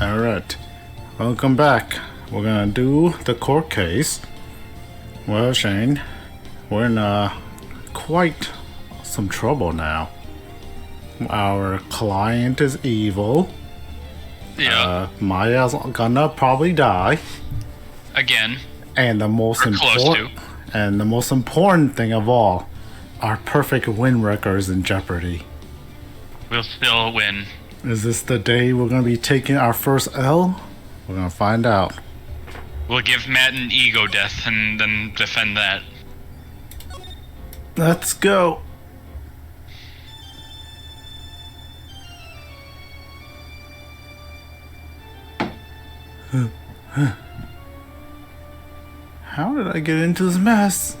Alright, welcome back. We're gonna do the court case. Well, Shane, we're in quite some trouble now. Our client is evil. Yeah. Maya's gonna probably die. Again. And the most important thing of all, our perfect win record is in jeopardy. We'll still win. Is this the day we're gonna be taking our first L? We're gonna find out. We'll give Matt an ego death and then defend that. Let's go. How did I get into this mess?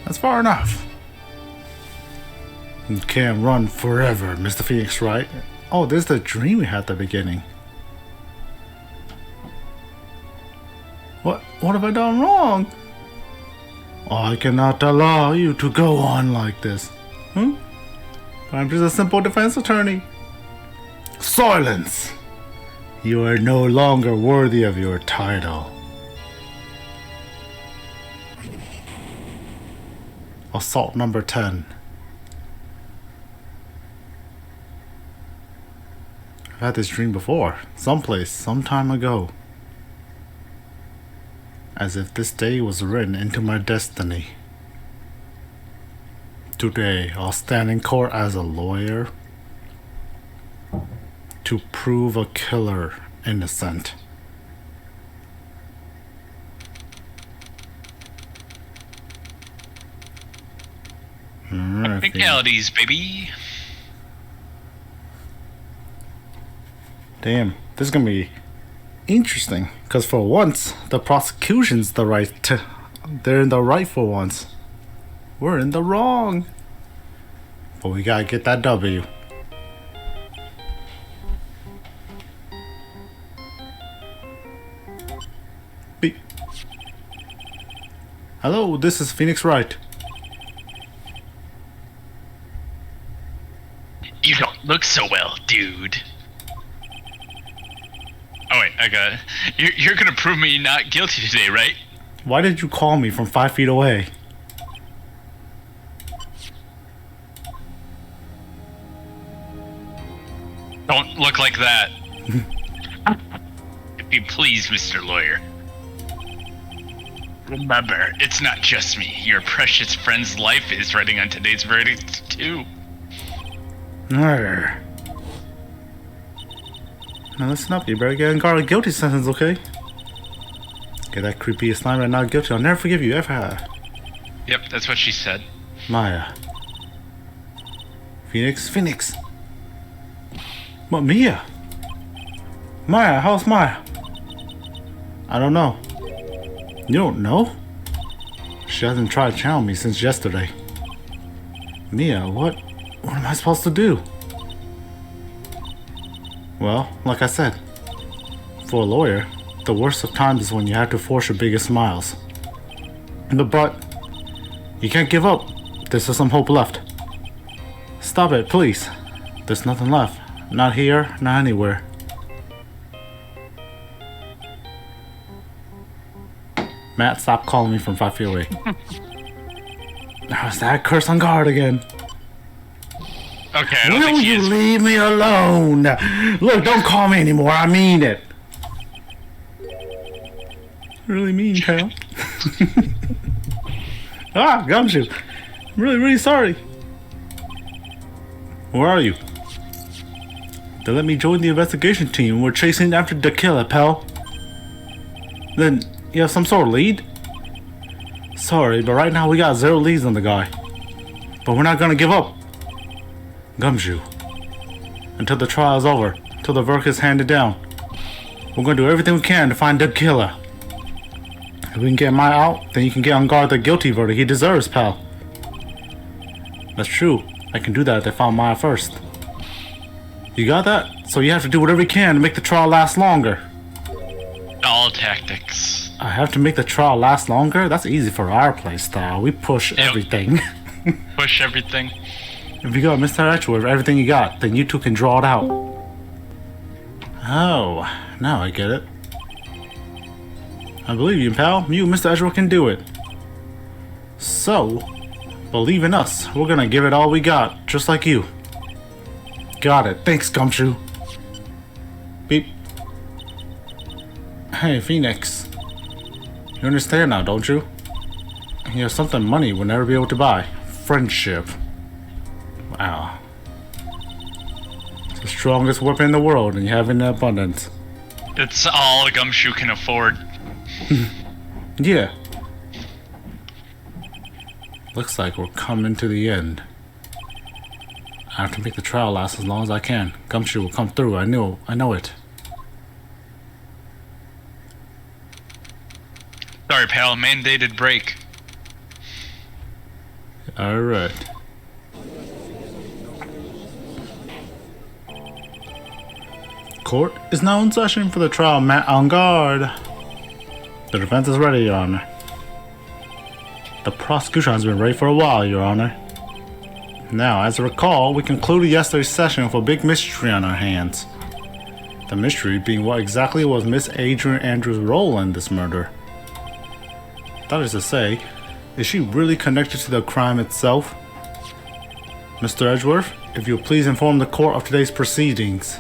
That's far enough. You can't run forever, Mr. Phoenix, Wright? Oh, this is the dream we had at the beginning. What have I done wrong? I cannot allow you to go on like this. I'm just a simple defense attorney. Silence! You are no longer worthy of your title. Assault number 10. I've had this dream before, someplace, some time ago. As if this day was written into my destiny. Today, I'll stand in court as a lawyer to prove a killer innocent. Technicalities, baby. Damn, this is gonna be interesting. Because for once, the prosecution's the right to... They're in the right for once. We're in the wrong. But we gotta get that W. Beep. Hello, this is Phoenix Wright. You don't look so well, dude. Oh wait, I got it. You're gonna prove me not guilty today, right? Why did you call me from 5 feet away? Don't look like that. If you please, Mr. Lawyer. Remember, it's not just me. Your precious friend's life is riding on today's verdict, too. Arr. Now listen up, you better get a guilty sentence, okay? Get that creepy assignment not guilty. I'll never forgive you, ever have. Yep, that's what she said. Maya. Phoenix. What, Mia? Maya, how's Maya? I don't know. You don't know? She hasn't tried to challenge me since yesterday. Mia, what am I supposed to do? Well, like I said, for a lawyer, the worst of times is when you have to force your biggest smiles. But you can't give up. There's still some hope left. Stop it, please. There's nothing left. Not here, not anywhere. Matt, stop calling me from 5 feet away. How's that curse on guard again? Okay, I don't think Will he you is. leave me alone? Look, don't call me anymore. I mean it. Really mean, pal. Gumshoe. I'm really sorry. Where are you? They let me join the investigation team. We're chasing after the killer, pal. Then you have some sort of lead? Sorry, but right now we got 0 leads on the guy. But we're not gonna give up. Gumshoe. Until the trial's over. Until the verdict is handed down. We're gonna do everything we can to find the killer. If we can get Maya out, then you can get on guard the guilty verdict he deserves, pal. That's true. I can do that if they found Maya first. You got that? So you have to do whatever you can to make the trial last longer. All tactics. I have to make the trial last longer? That's easy for our play style. We push everything. Push everything. If you got Mr. Edgeworth everything you got, then you two can draw it out. Oh, now I get it. I believe you, pal. You, Mr. Edgeworth, can do it. So, believe in us. We're gonna give it all we got, just like you. Got it. Thanks, Gumshoe. Beep. Hey, Phoenix. You understand now, don't you? You have something money will never be able to buy. Friendship. Wow. It's the strongest weapon in the world, and you have it in abundance. It's all a Gumshoe can afford. Yeah. Looks like we're coming to the end. I have to make the trial last as long as I can. Gumshoe will come through. I know it. Sorry, pal. Mandated break. Alright. Court is now in session for the trial. Matt on guard. The defense is ready, Your Honor. The prosecution has been ready for a while, Your Honor. Now, as I recall, we concluded yesterday's session with a big mystery on our hands. The mystery being what exactly was Miss Adrian Andrews' role in this murder. That is to say, is she really connected to the crime itself? Mr. Edgeworth, if you'll please inform the court of today's proceedings.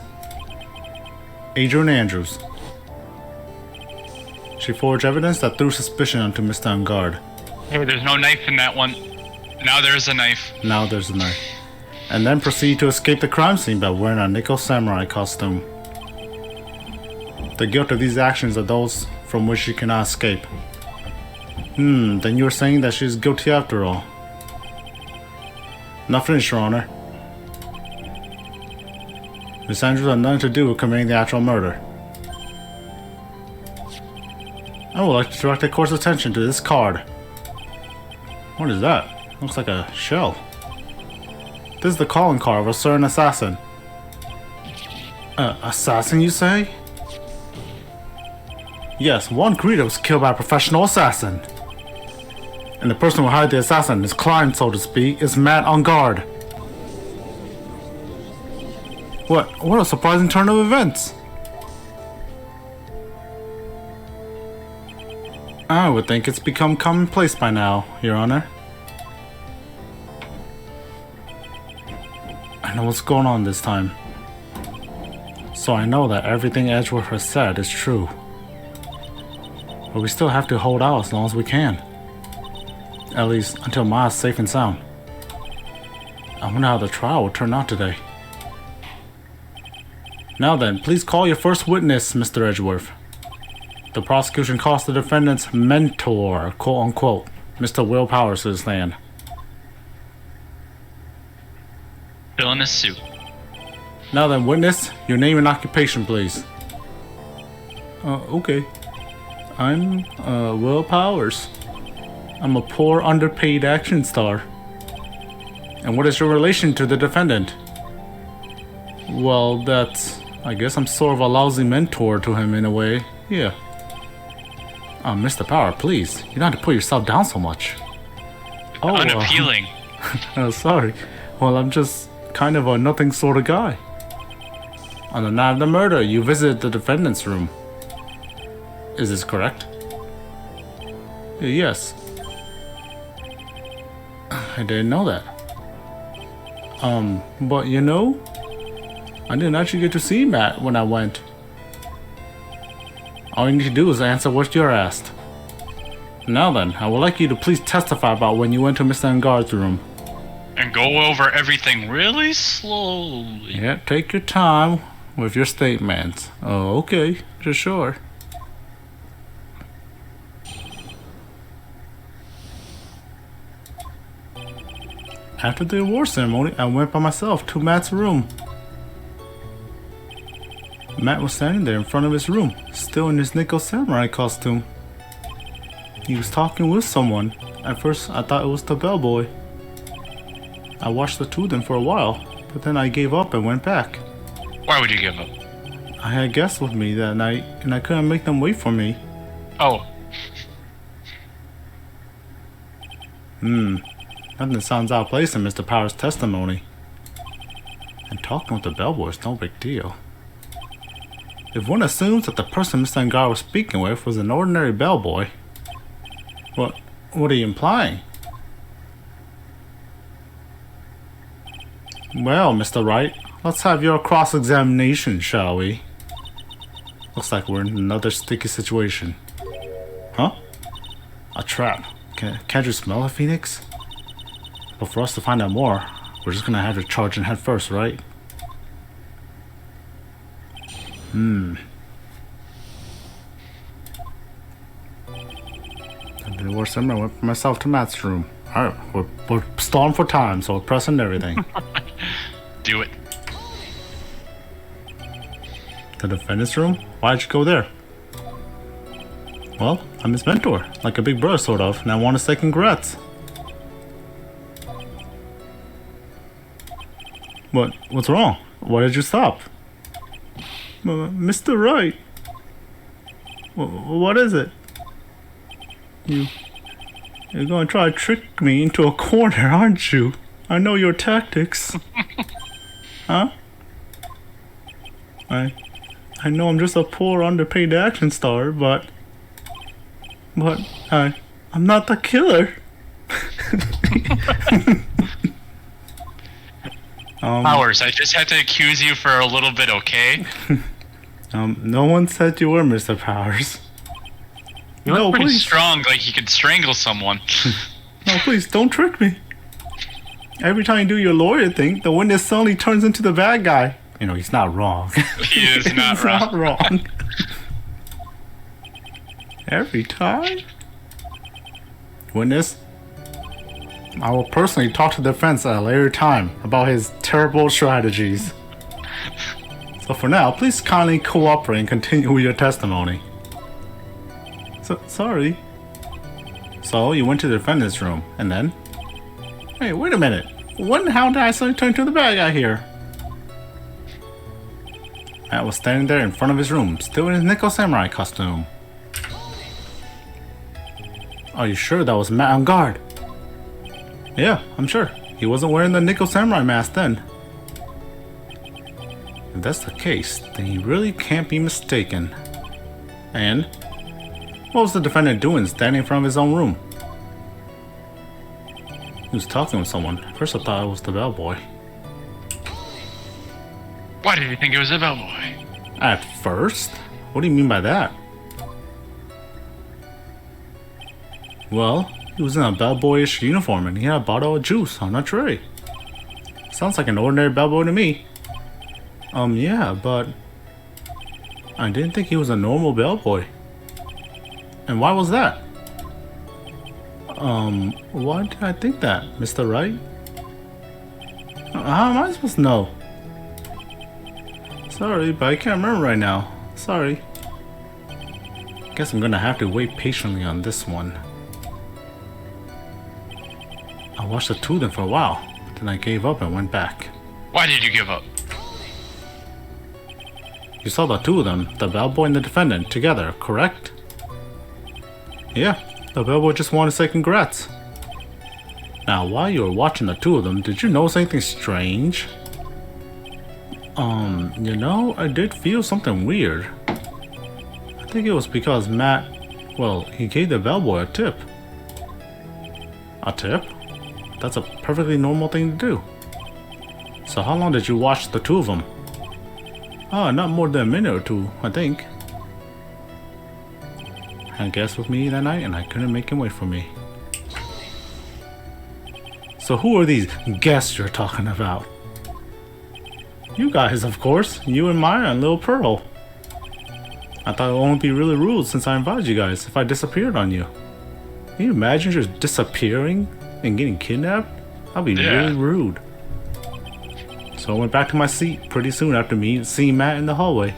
Adrian Andrews. She forged evidence that threw suspicion onto Mr. On guard. Hey, there's no knife in that one. Now there's a knife. Now there's a knife. And then proceed to escape the crime scene by wearing a nickel samurai costume. The guilt of these actions are those from which she cannot escape. Then you're saying that she's guilty after all. Not finished, Your Honor. Miss Andrews had nothing to do with committing the actual murder. I would like to direct the court's attention to this card. What is that? Looks like a shell. This is the calling card of a certain assassin. Assassin, you say? Yes, one Greedo was killed by a professional assassin. And the person who hired the assassin, his client, so to speak, is Matt on guard. What a surprising turn of events. I would think it's become commonplace by now, Your Honor. I know what's going on this time. So I know that everything Edgeworth has said is true. But we still have to hold out as long as we can. At least until Ma's safe and sound. I wonder how the trial will turn out today. Now then, please call your first witness, Mr. Edgeworth. The prosecution calls the defendant's mentor, quote unquote, Mr. Will Powers, to the stand. Fill in a suit. Now then, witness, your name and occupation, please. Okay. I'm, Will Powers. I'm a poor, underpaid action star. And what is your relation to the defendant? Well, I guess I'm sort of a lousy mentor to him in a way. Yeah. Mr. Power, please. You don't have to put yourself down so much. Oh, unappealing. Sorry. Well, I'm just kind of a nothing sort of guy. On the night of the murder, you visited the defendant's room. Is this correct? Yes. I didn't know that. But you know, I didn't actually get to see Matt when I went. All you need to do is answer what you're asked. Now then, I would like you to please testify about when you went to Mr. Engar's room. And go over everything really slowly. Yeah, take your time with your statements. Oh, okay, for sure. After the award ceremony, I went by myself to Matt's room. Matt was standing there in front of his room, still in his nickel samurai costume. He was talking with someone. At first, I thought it was the bellboy. I watched the two of them for a while, but then I gave up and went back. Why would you give up? I had guests with me that night, and I couldn't make them wait for me. Oh. Nothing sounds out of place in Mr. Power's testimony. And talking with the bellboy is no big deal. If one assumes that the person Mr. Ngar was speaking with was an ordinary bellboy, what are you implying? Well, Mr. Wright, let's have your cross-examination, shall we? Looks like we're in another sticky situation. Huh? A trap. Can't you smell it, Phoenix? But for us to find out more, we're just gonna have to charge in head first, right? That'd be the worst time I went myself to Matt's room. Alright, we're stalling for time, so we're pressing everything. Do it. The defendant's room? Why'd you go there? Well, I'm his mentor, like a big brother sort of, and I want to say congrats. What's wrong? Why did you stop? Mr. Wright. What is it? You're gonna try to trick me into a corner, aren't you? I know your tactics. Huh? I know I'm just a poor underpaid action star, but I'm not the killer. Powers, I just had to accuse you for a little bit, okay? No one said you were Mr. Powers. You look pretty strong, like you could strangle someone. No, please, don't trick me. Every time you do your lawyer thing, the witness suddenly turns into the bad guy. You know, he's not wrong. He is not he's wrong. Not wrong. Every time? Witness, I will personally talk to the defense at a later time about his terrible strategies. So for now, please kindly cooperate and continue with your testimony. Sorry. So, you went to the defendant's room, and then? Hey, wait a minute. When and how did I suddenly turn to the bad guy here? Matt was standing there in front of his room, still in his Nickel Samurai costume. Are you sure that was Matt on guard? Yeah, I'm sure. He wasn't wearing the Nickel Samurai mask then. If that's the case, then he really can't be mistaken. And what was the defendant doing standing in front of his own room? He was talking with someone. At first I thought it was the bellboy. Why did you think it was a bellboy? At first? What do you mean by that? Well, he was in a bellboyish uniform and he had a bottle of juice on a tray. Sounds like an ordinary bellboy to me. Yeah, but I didn't think he was a normal bellboy. And why was that? Why did I think that, Mr. Wright? How am I supposed to know? Sorry, but I can't remember right now. Sorry. Guess I'm gonna have to wait patiently on this one. I watched the two of them for a while, then I gave up and went back. Why did you give up? You saw the two of them, the bellboy and the defendant, together, correct? Yeah, the bellboy just wanted to say congrats. Now, while you were watching the two of them, did you notice anything strange? You know, I did feel something weird. I think it was because Matt, well, he gave the bellboy a tip. A tip? That's a perfectly normal thing to do. So how long did you watch the two of them? Not more than a minute or two, I think. Had a guest with me that night and I couldn't make him wait for me. So who are these guests you're talking about? You guys, of course. You and Maya and Lil Pearl. I thought it would only be really rude since I invited you guys if I disappeared on you. Can you imagine just disappearing and getting kidnapped? That'd be really rude. So I went back to my seat pretty soon after seeing Matt in the hallway.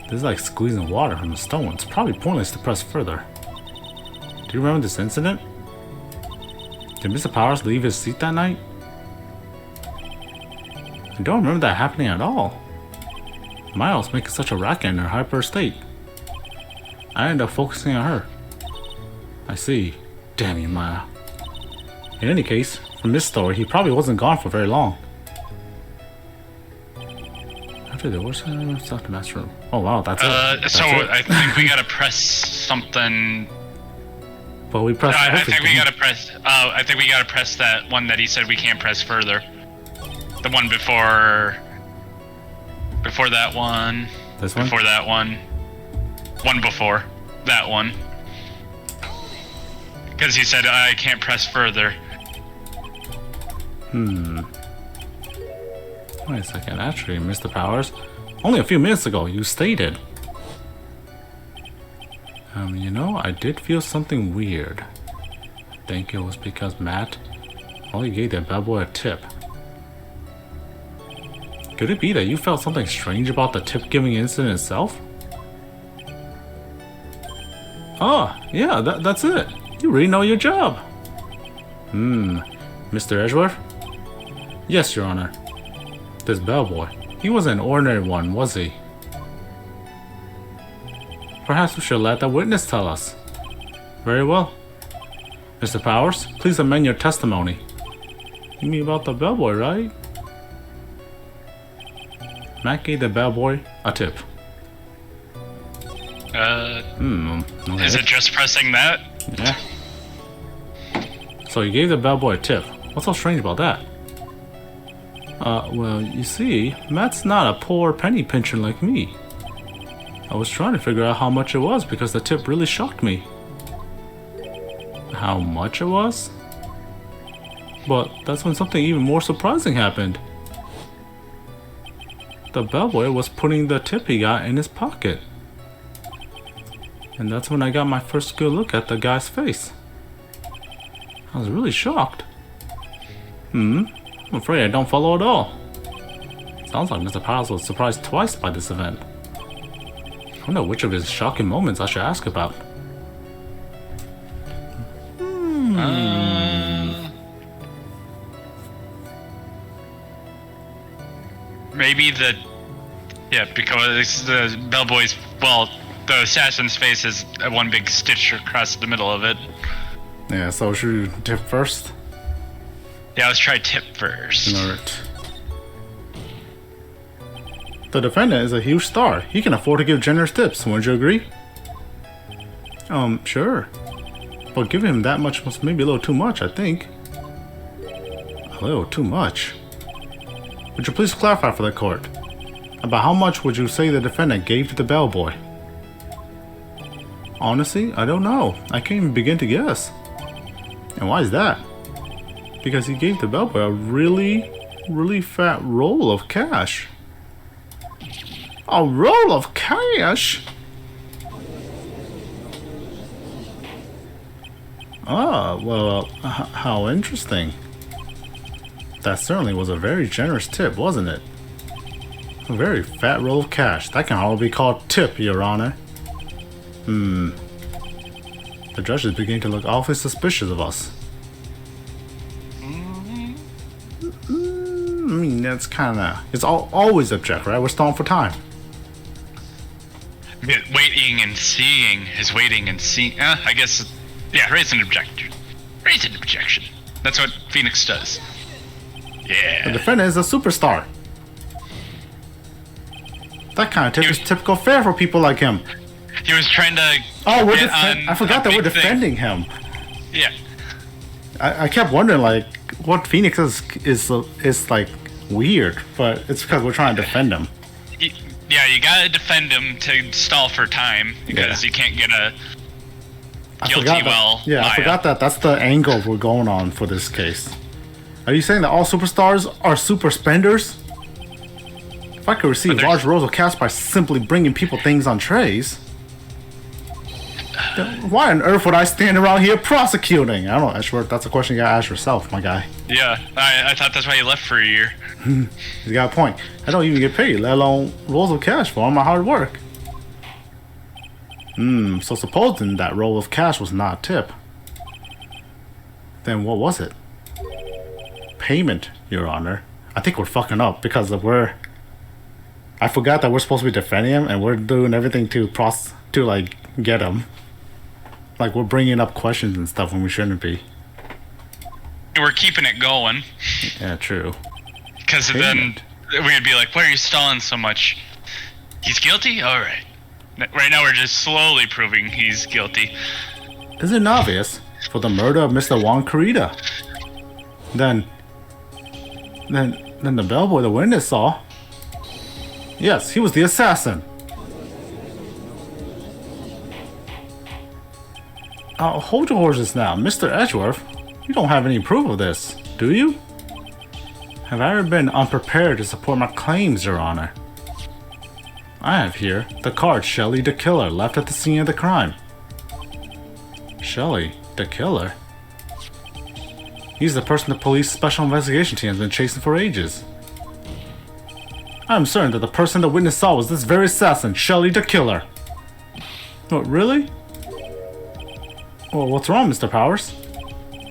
This is like squeezing water from a stone. It's probably pointless to press further. Do you remember this incident? Did Mr. Powers leave his seat that night? I don't remember that happening at all. Maya was making such a racket in her hyper state. I ended up focusing on her. I see. Damn you, Maya. In any case, from this story, he probably wasn't gone for very long. After the worst stuff the master room. Oh wow, that's it. So I think we gotta press something. But we pressed. I think we gotta press. I think we gotta press that one that he said we can't press further. The one before. Before that one. This one. Before that one. One before that one. Because he said I can't press further. Wait a second. Actually, Mr. Powers, only a few minutes ago you stated. You know, I did feel something weird. I think it was because Matt only gave that bad boy a tip. Could it be that you felt something strange about the tip-giving incident itself? Ah, yeah, that's it. You really know your job. Mr. Edgeworth? Yes, Your Honor. This bellboy, he wasn't an ordinary one, was he? Perhaps we should let the witness tell us. Very well. Mr. Powers, please amend your testimony. You mean about the bellboy, right? Matt gave the bellboy a tip. Okay. Is it just pressing that? Yeah. So you gave the bellboy a tip. What's so strange about that? Well, you see, Matt's not a poor penny pincher like me. I was trying to figure out how much it was because the tip really shocked me. How much it was? But that's when something even more surprising happened. The bellboy was putting the tip he got in his pocket. And that's when I got my first good look at the guy's face. I was really shocked. I'm afraid I don't follow at all. Sounds like Mr. Powers was surprised twice by this event. I don't know which of his shocking moments I should ask about. Maybe because the bellboy's, well, the assassin's face is one big stitch across the middle of it. Yeah, so should we tip first? Yeah, let's try tip first. Alright. The defendant is a huge star. He can afford to give generous tips, wouldn't you agree? Sure. But giving him that much was maybe a little too much, I think. A little too much? Would you please clarify for the court? About how much would you say the defendant gave to the bellboy? Honestly, I don't know. I can't even begin to guess. And why is that? Because he gave the bellboy a really fat roll of cash. A roll of cash? Ah, well, how interesting. That certainly was a very generous tip, wasn't it? A very fat roll of cash. That can hardly be called tip, Your Honor. The judge is beginning to look awfully suspicious of us. I mean, that's kinda... It's always object, right? We're stalling for time. Waiting and seeing is waiting and seeing. I guess, yeah, raise an objection. Raise an objection. That's what Phoenix does. Yeah. The defendant is a superstar. That kind of tip is typical fare for people like him. He was trying to. Oh, I forgot that we're defending him. Yeah. I kept wondering, like, what Phoenix is like weird, but it's because we're trying to defend him. Yeah, you gotta defend him to stall for time because you can't get a guilty Yeah, I forgot that that's the angle we're going on for this case. Are you saying that all superstars are super spenders? If I could receive large rolls of cash by simply bringing people things on trays, then why on earth would I stand around here prosecuting? I don't know, Ashworth, that's a question you gotta ask yourself, my guy. Yeah, I thought that's why you left for a year. You got a point. I don't even get paid, let alone rolls of cash for all my hard work. So supposing that roll of cash was not a tip, then what was it? Payment, Your Honor. I think we're fucking up because I forgot that we're supposed to be defending him and we're doing everything to like get him. Like we're bringing up questions and stuff when we shouldn't be. We're keeping it going. Yeah, true. Because then we'd be like, why are you stalling so much? He's guilty? Alright. Right now we're just slowly proving he's guilty. Isn't it obvious? For the murder of Mr. Juan Carita. Then the bellboy the witness saw. Yes, he was the assassin. Hold your horses now, Mr. Edgeworth. You don't have any proof of this, do you? Have I ever been unprepared to support my claims, Your Honor? I have here the card Shelley the Killer left at the scene of the crime. Shelley the Killer? He's the person the police special investigation team has been chasing for ages. I'm certain that the person the witness saw was this very assassin, Shelley the Killer. What, really? Well, what's wrong, Mr. Powers?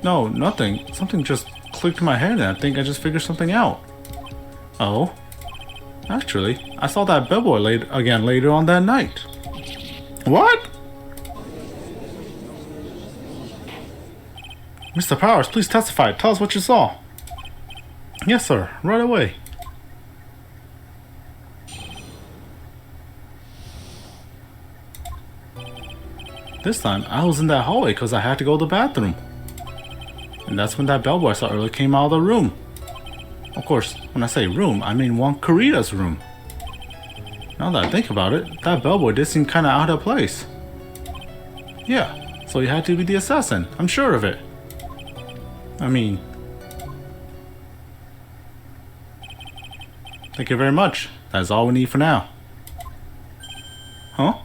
No, nothing. Something just clicked in my head and I think I just figured something out. Oh? Actually, I saw that bellboy later on that night. What? Mr. Powers, please testify. Tell us what you saw. Yes, sir. Right away. This time, I was in that hallway because I had to go to the bathroom. And that's when that bellboy I saw earlier came out of the room. Of course, when I say room, I mean Juan Carita's room. Now that I think about it, that bellboy did seem kinda out of place. Yeah, so he had to be the assassin. I'm sure of it. I mean... Thank you very much. That's all we need for now. Huh?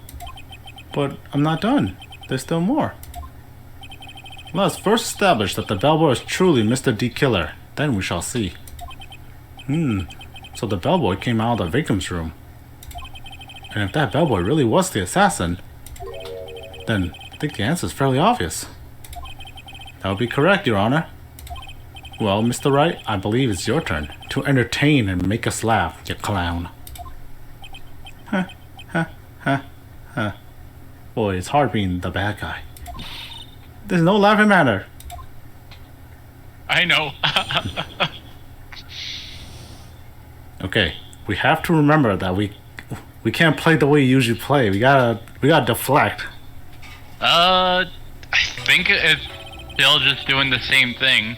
But I'm not done. There's still more. Let's first establish that the bellboy is truly Mr. D. Killer. Then we shall see. So the bellboy came out of the victim's room. And if that bellboy really was the assassin, then I think the answer is fairly obvious. That would be correct, Your Honor. Well, Mr. Wright, I believe it's your turn to entertain and make us laugh, you clown. Huh. Boy, it's hard being the bad guy. There's no laughing matter. I know. Okay, we have to remember that we can't play the way you usually play. We gotta deflect. I think it's still just doing the same thing.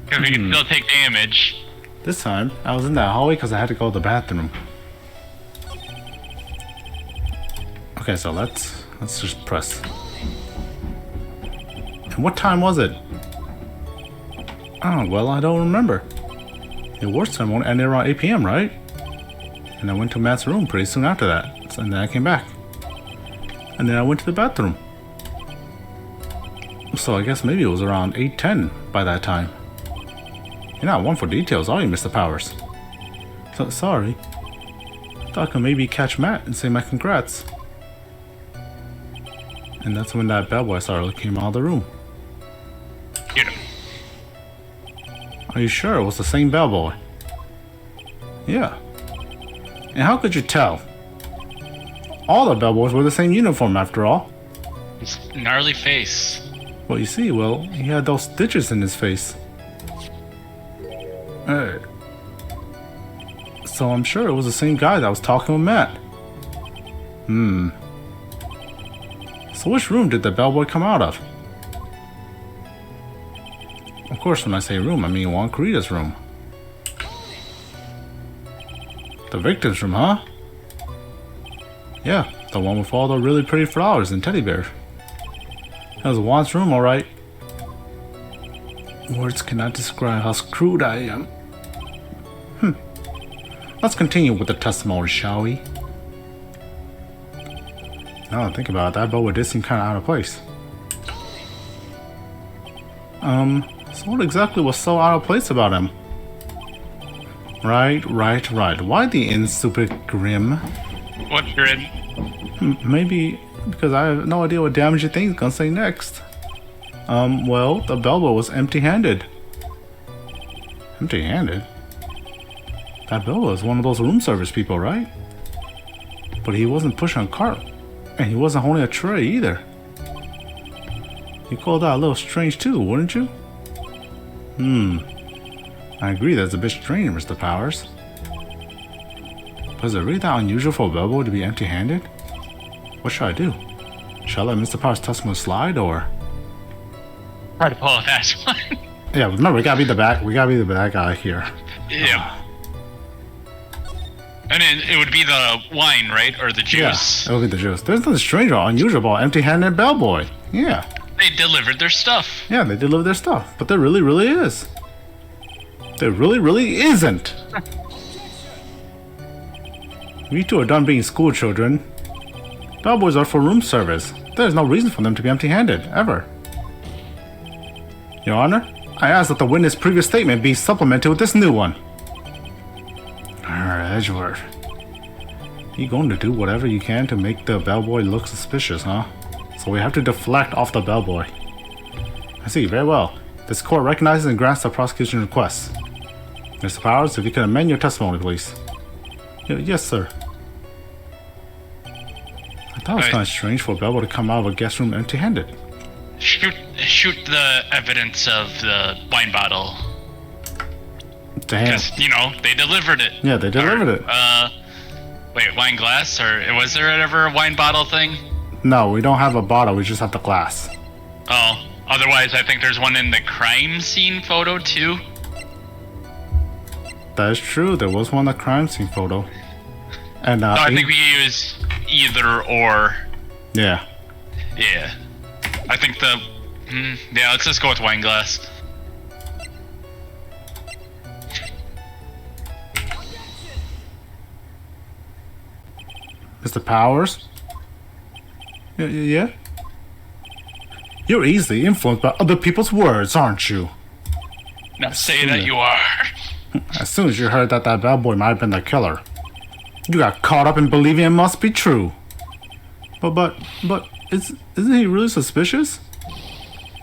Because we can still take damage. This time, I was in that hallway because I had to go to the bathroom. Okay, so let's just press. And what time was it? Oh, well, I don't remember. The worst time won't end around 8 p.m., right? And I went to Matt's room pretty soon after that. And then I came back. And then I went to the bathroom. So I guess maybe it was around 8:10 by that time. You're not one for details, are you, Mr. Powers? So, sorry. Thought I could maybe catch Matt and say my congrats. And that's when that bellboy started came out of the room. Get him. Are you sure it was the same bellboy? Yeah. And how could you tell? All the bellboys wore the same uniform after all. His gnarly face. Well, you see, he had those stitches in his face. So I'm sure it was the same guy that was talking with Matt. So which room did the bellboy come out of? Of course, when I say room, I mean Juan Carita's room. The victim's room, huh? Yeah, the one with all the really pretty flowers and teddy bears. That was Juan's room, alright. Words cannot describe how screwed I am. Let's continue with the testimony, shall we? Now that I think about it, that bellboy did seem kind of out of place. So what exactly was so out of place about him? Right. Why the end stupid grim? What grim? Maybe because I have no idea what damaging thing's gonna say next. Well, the bellboy was empty-handed. Empty-handed? That bellboy was one of those room service people, right? But he wasn't pushing a cart. And he wasn't holding a tray either. You called that a little strange too, wouldn't you? I agree that's a bit strange, Mr. Powers. But is it really that unusual for a bellboy to be empty-handed? What should I do? Should I let Mr. Powers' testimony slide, or... Try to pull a fast one. Yeah, remember, we gotta be the bad guy here. Yeah. And it would be the wine, right? Or the juice. Yeah, it would be the juice. There's nothing strange or unusual about empty-handed bellboy. Yeah. They delivered their stuff. Yeah, they deliver their stuff. But there really, really is. There really, really isn't. You two are done being school children. Bellboys are for room service. There's no reason for them to be empty-handed, ever. Your Honor, I ask that the witness' previous statement be supplemented with this new one. Edgeworth. You going to do whatever you can to make the bellboy look suspicious, huh? So we have to deflect off the bellboy. I see, very well. This court recognizes and grants the prosecution's request. Mr. Powers, if you can amend your testimony, please. Yes, sir. I thought it was kind of strange for a bellboy to come out of a guest room empty-handed. Shoot the evidence of the wine bottle. Damn. Because, you know, they delivered it. Yeah, they delivered it. Wait, wine glass? Or was there ever a wine bottle thing? No, we don't have a bottle, we just have the glass. Oh, otherwise I think there's one in the crime scene photo, too. That is true, there was one in the crime scene photo. And, no, I think we use either or. Yeah. Yeah. I think yeah, let's just go with wine glass. Mr. Powers? Yeah? You're easily influenced by other people's words, aren't you? Now say that you are. As soon as you heard that bellboy might have been the killer, you got caught up in believing it must be true. But isn't he really suspicious?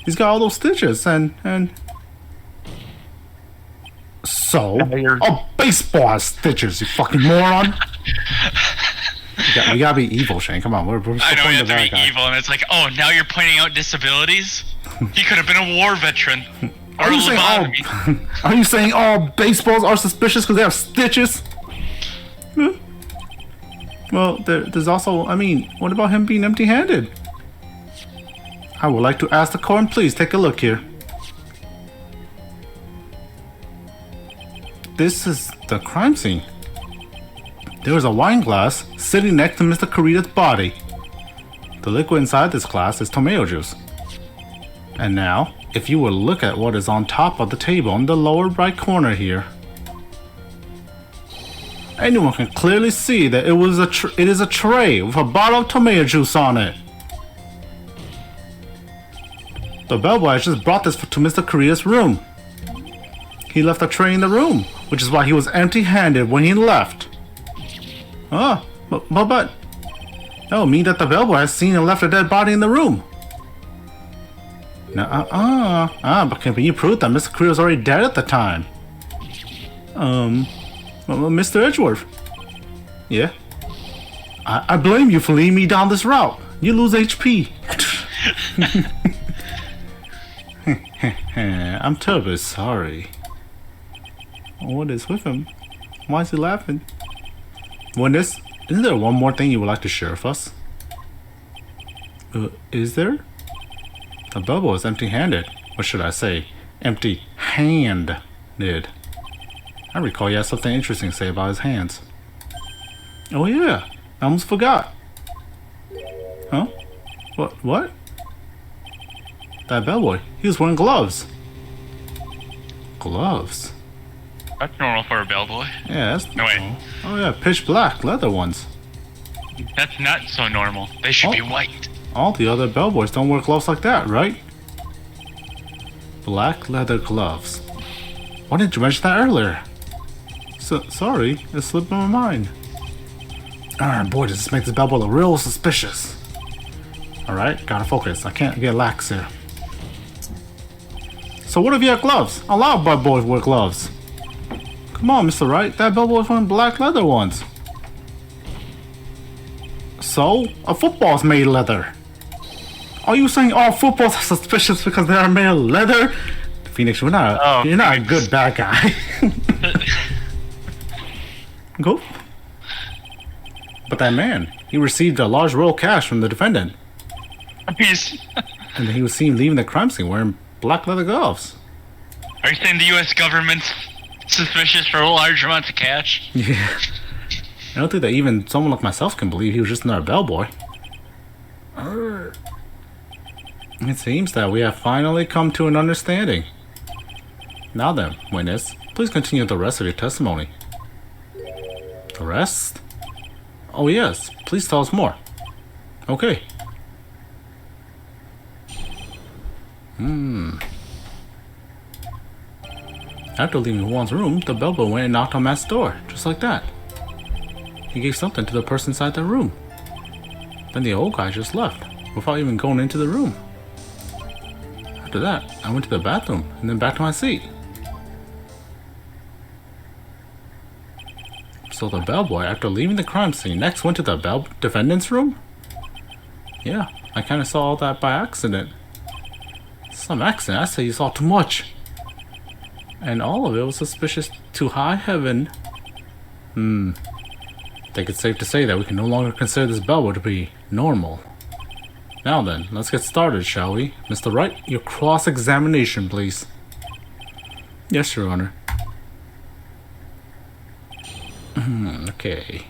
He's got all those stitches and... So? Oh, baseball has stitches, you fucking moron! We gotta be evil, Shane. Come on, we're I know you have to be evil, and it's like, oh, now you're pointing out disabilities? He could have been a war veteran. Or are you saying all baseballs are suspicious because they have stitches? Well, there's also, I mean, what about him being empty-handed? I would like to ask the court, please take a look here. This is the crime scene. There was a wine glass sitting next to Mr. Kurita's body. The liquid inside this glass is tomato juice. And now, if you will look at what is on top of the table in the lower right corner here, anyone can clearly see that it is a tray with a bottle of tomato juice on it. The bellboy has just brought this to Mr. Kurita's room. He left the tray in the room, which is why he was empty-handed when he left. But that would mean that the bellboy has seen and left a dead body in the room. But can you prove that Mr. Kurita was already dead at the time? Mr. Edgeworth. Yeah? I blame you for leading me down this route. You lose HP. I'm terribly sorry. What is with him? Why is he laughing? Witness, isn't there one more thing you would like to share with us? Is there? The bellboy is empty-handed. What should I say? Empty-handed. I recall you had something interesting to say about his hands. Oh yeah, I almost forgot. Huh? What? That bellboy, he was wearing gloves. Gloves? That's normal for a bellboy. Yeah, that's normal. Wait. Oh yeah, pitch black, leather ones. That's not so normal. They should be white. All the other bellboys don't wear gloves like that, right? Black leather gloves. Why didn't you mention that earlier? Sorry, it slipped my mind. Boy, does this make this bellboy look real suspicious. Alright, gotta focus. I can't get lax here. So what if you have gloves? A lot of bellboys wear gloves. Come on, Mr. Wright, that bellboy's wearing black leather ones. So, a football's made leather. Are you saying all footballs are suspicious because they are made of leather? Phoenix, you're not a good bad guy. Go. But that man, he received a large roll of cash from the defendant. A piece. And he was seen leaving the crime scene wearing black leather gloves. Are you saying the U.S. government's suspicious for large amounts of cash? Yeah. I don't think that even someone like myself can believe he was just another bellboy. It seems that we have finally come to an understanding. Now then, witness, please continue the rest of your testimony. The rest? Oh yes, please tell us more. Okay. After leaving Juan's room, the bellboy went and knocked on Matt's door, just like that. He gave something to the person inside the room. Then the old guy just left, without even going into the room. After that, I went to the bathroom, and then back to my seat. So the bellboy, after leaving the crime scene, next went to the defendant's room? Yeah, I kinda saw all that by accident. Some accident, I say you saw too much. And all of it was suspicious to high heaven. I think it's safe to say that we can no longer consider this bellboy to be normal. Now then, let's get started, shall we? Mr. Wright, your cross-examination, please. Yes, Your Honor. Okay.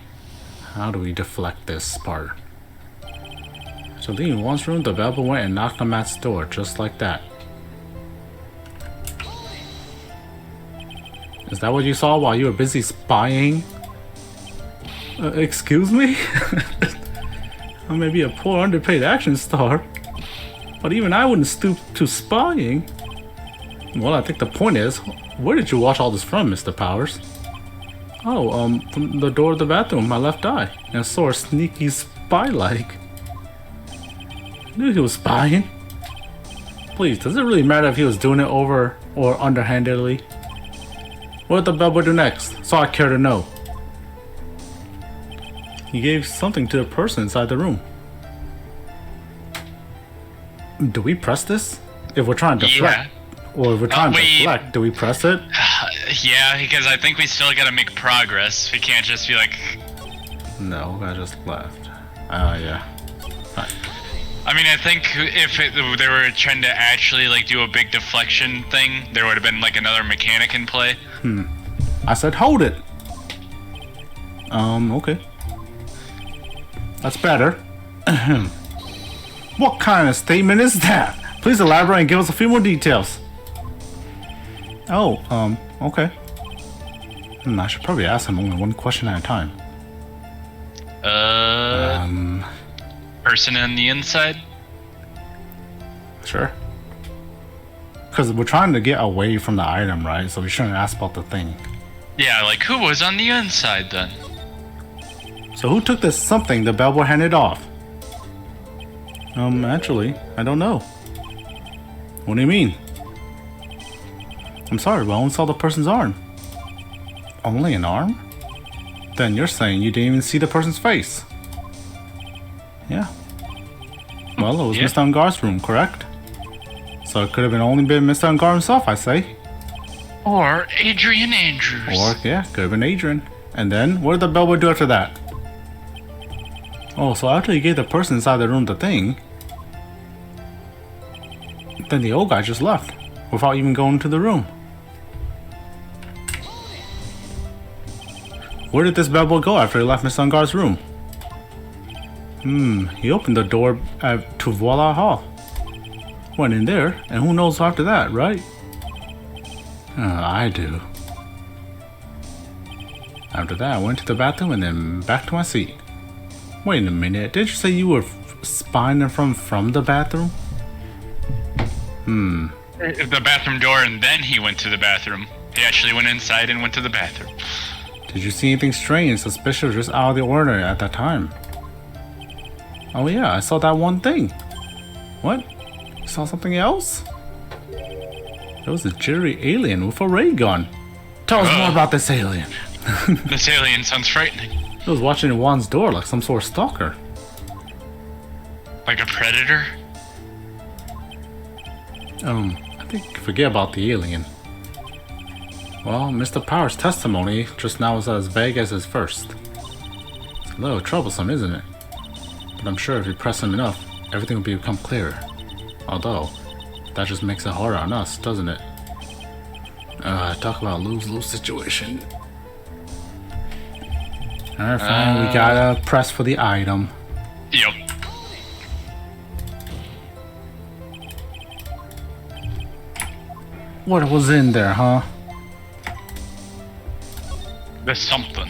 How do we deflect this part? So leaving Juan's room, the bellboy went and knocked on Matt's door, just like that. Is that what you saw while you were busy spying? Excuse me? I may be a poor underpaid action star, but even I wouldn't stoop to spying. Well, I think the point is, where did you watch all this from, Mr. Powers? Oh, from the door of the bathroom, my left eye, and I saw a sneaky spy-like. I knew he was spying. Please, does it really matter if he was doing it over or underhandedly? What did the bellboy do next? So I care to know. He gave something to a person inside the room. Do we press this? If we're trying to deflect, or if we're trying to deflect, do we press it? Yeah, because I think we still gotta make progress. We can't just be like... No, I just left. Yeah. Fine. I mean, I think if they were trying to actually like do a big deflection thing, there would have been like another mechanic in play. I said hold it. Okay. That's better. What kind of statement is that? Please elaborate and give us a few more details. Oh, okay. I should probably ask him only one question at a time. Person on the inside? Sure. Because we're trying to get away from the item, right? So we shouldn't ask about the thing. Yeah, like who was on the inside then? So who took this something the bellboy handed off? Actually, I don't know. What do you mean? I'm sorry, but I only saw the person's arm. Only an arm? Then you're saying you didn't even see the person's face? Yeah. Well, it was Mr. Ungar's room, correct? So it could have only been Mr. Ungar himself, I say. Or Adrian Andrews. Or, yeah, could have been Adrian. And then, what did the bellboy do after that? Oh, so after he gave the person inside the room the thing, then the old guy just left, without even going to the room. Where did this bellboy go after he left Miss Ungar's room? He opened the door to Voila Hall. Went in there, and who knows after that, right? I do. After that, I went to the bathroom and then back to my seat. Wait a minute, did you say you were spying from the bathroom? The bathroom door, and then he went to the bathroom. He actually went inside and went to the bathroom. Did you see anything strange, suspicious, just out of the ordinary at that time? Oh yeah, I saw that one thing. What? You saw something else? It was a jittery alien with a ray gun. Tell us more about this alien. This alien sounds frightening. He was watching Juan's door like some sort of stalker. Like a predator? I think forget about the alien. Well, Mr. Power's testimony just now was as vague as his first. A little troublesome, isn't it? But I'm sure if you press him enough, everything will become clearer. Although, that just makes it harder on us, doesn't it? Talk about lose-lose situation. Alright, fine, we gotta press for the item. Yep. What was in there, huh? There's something.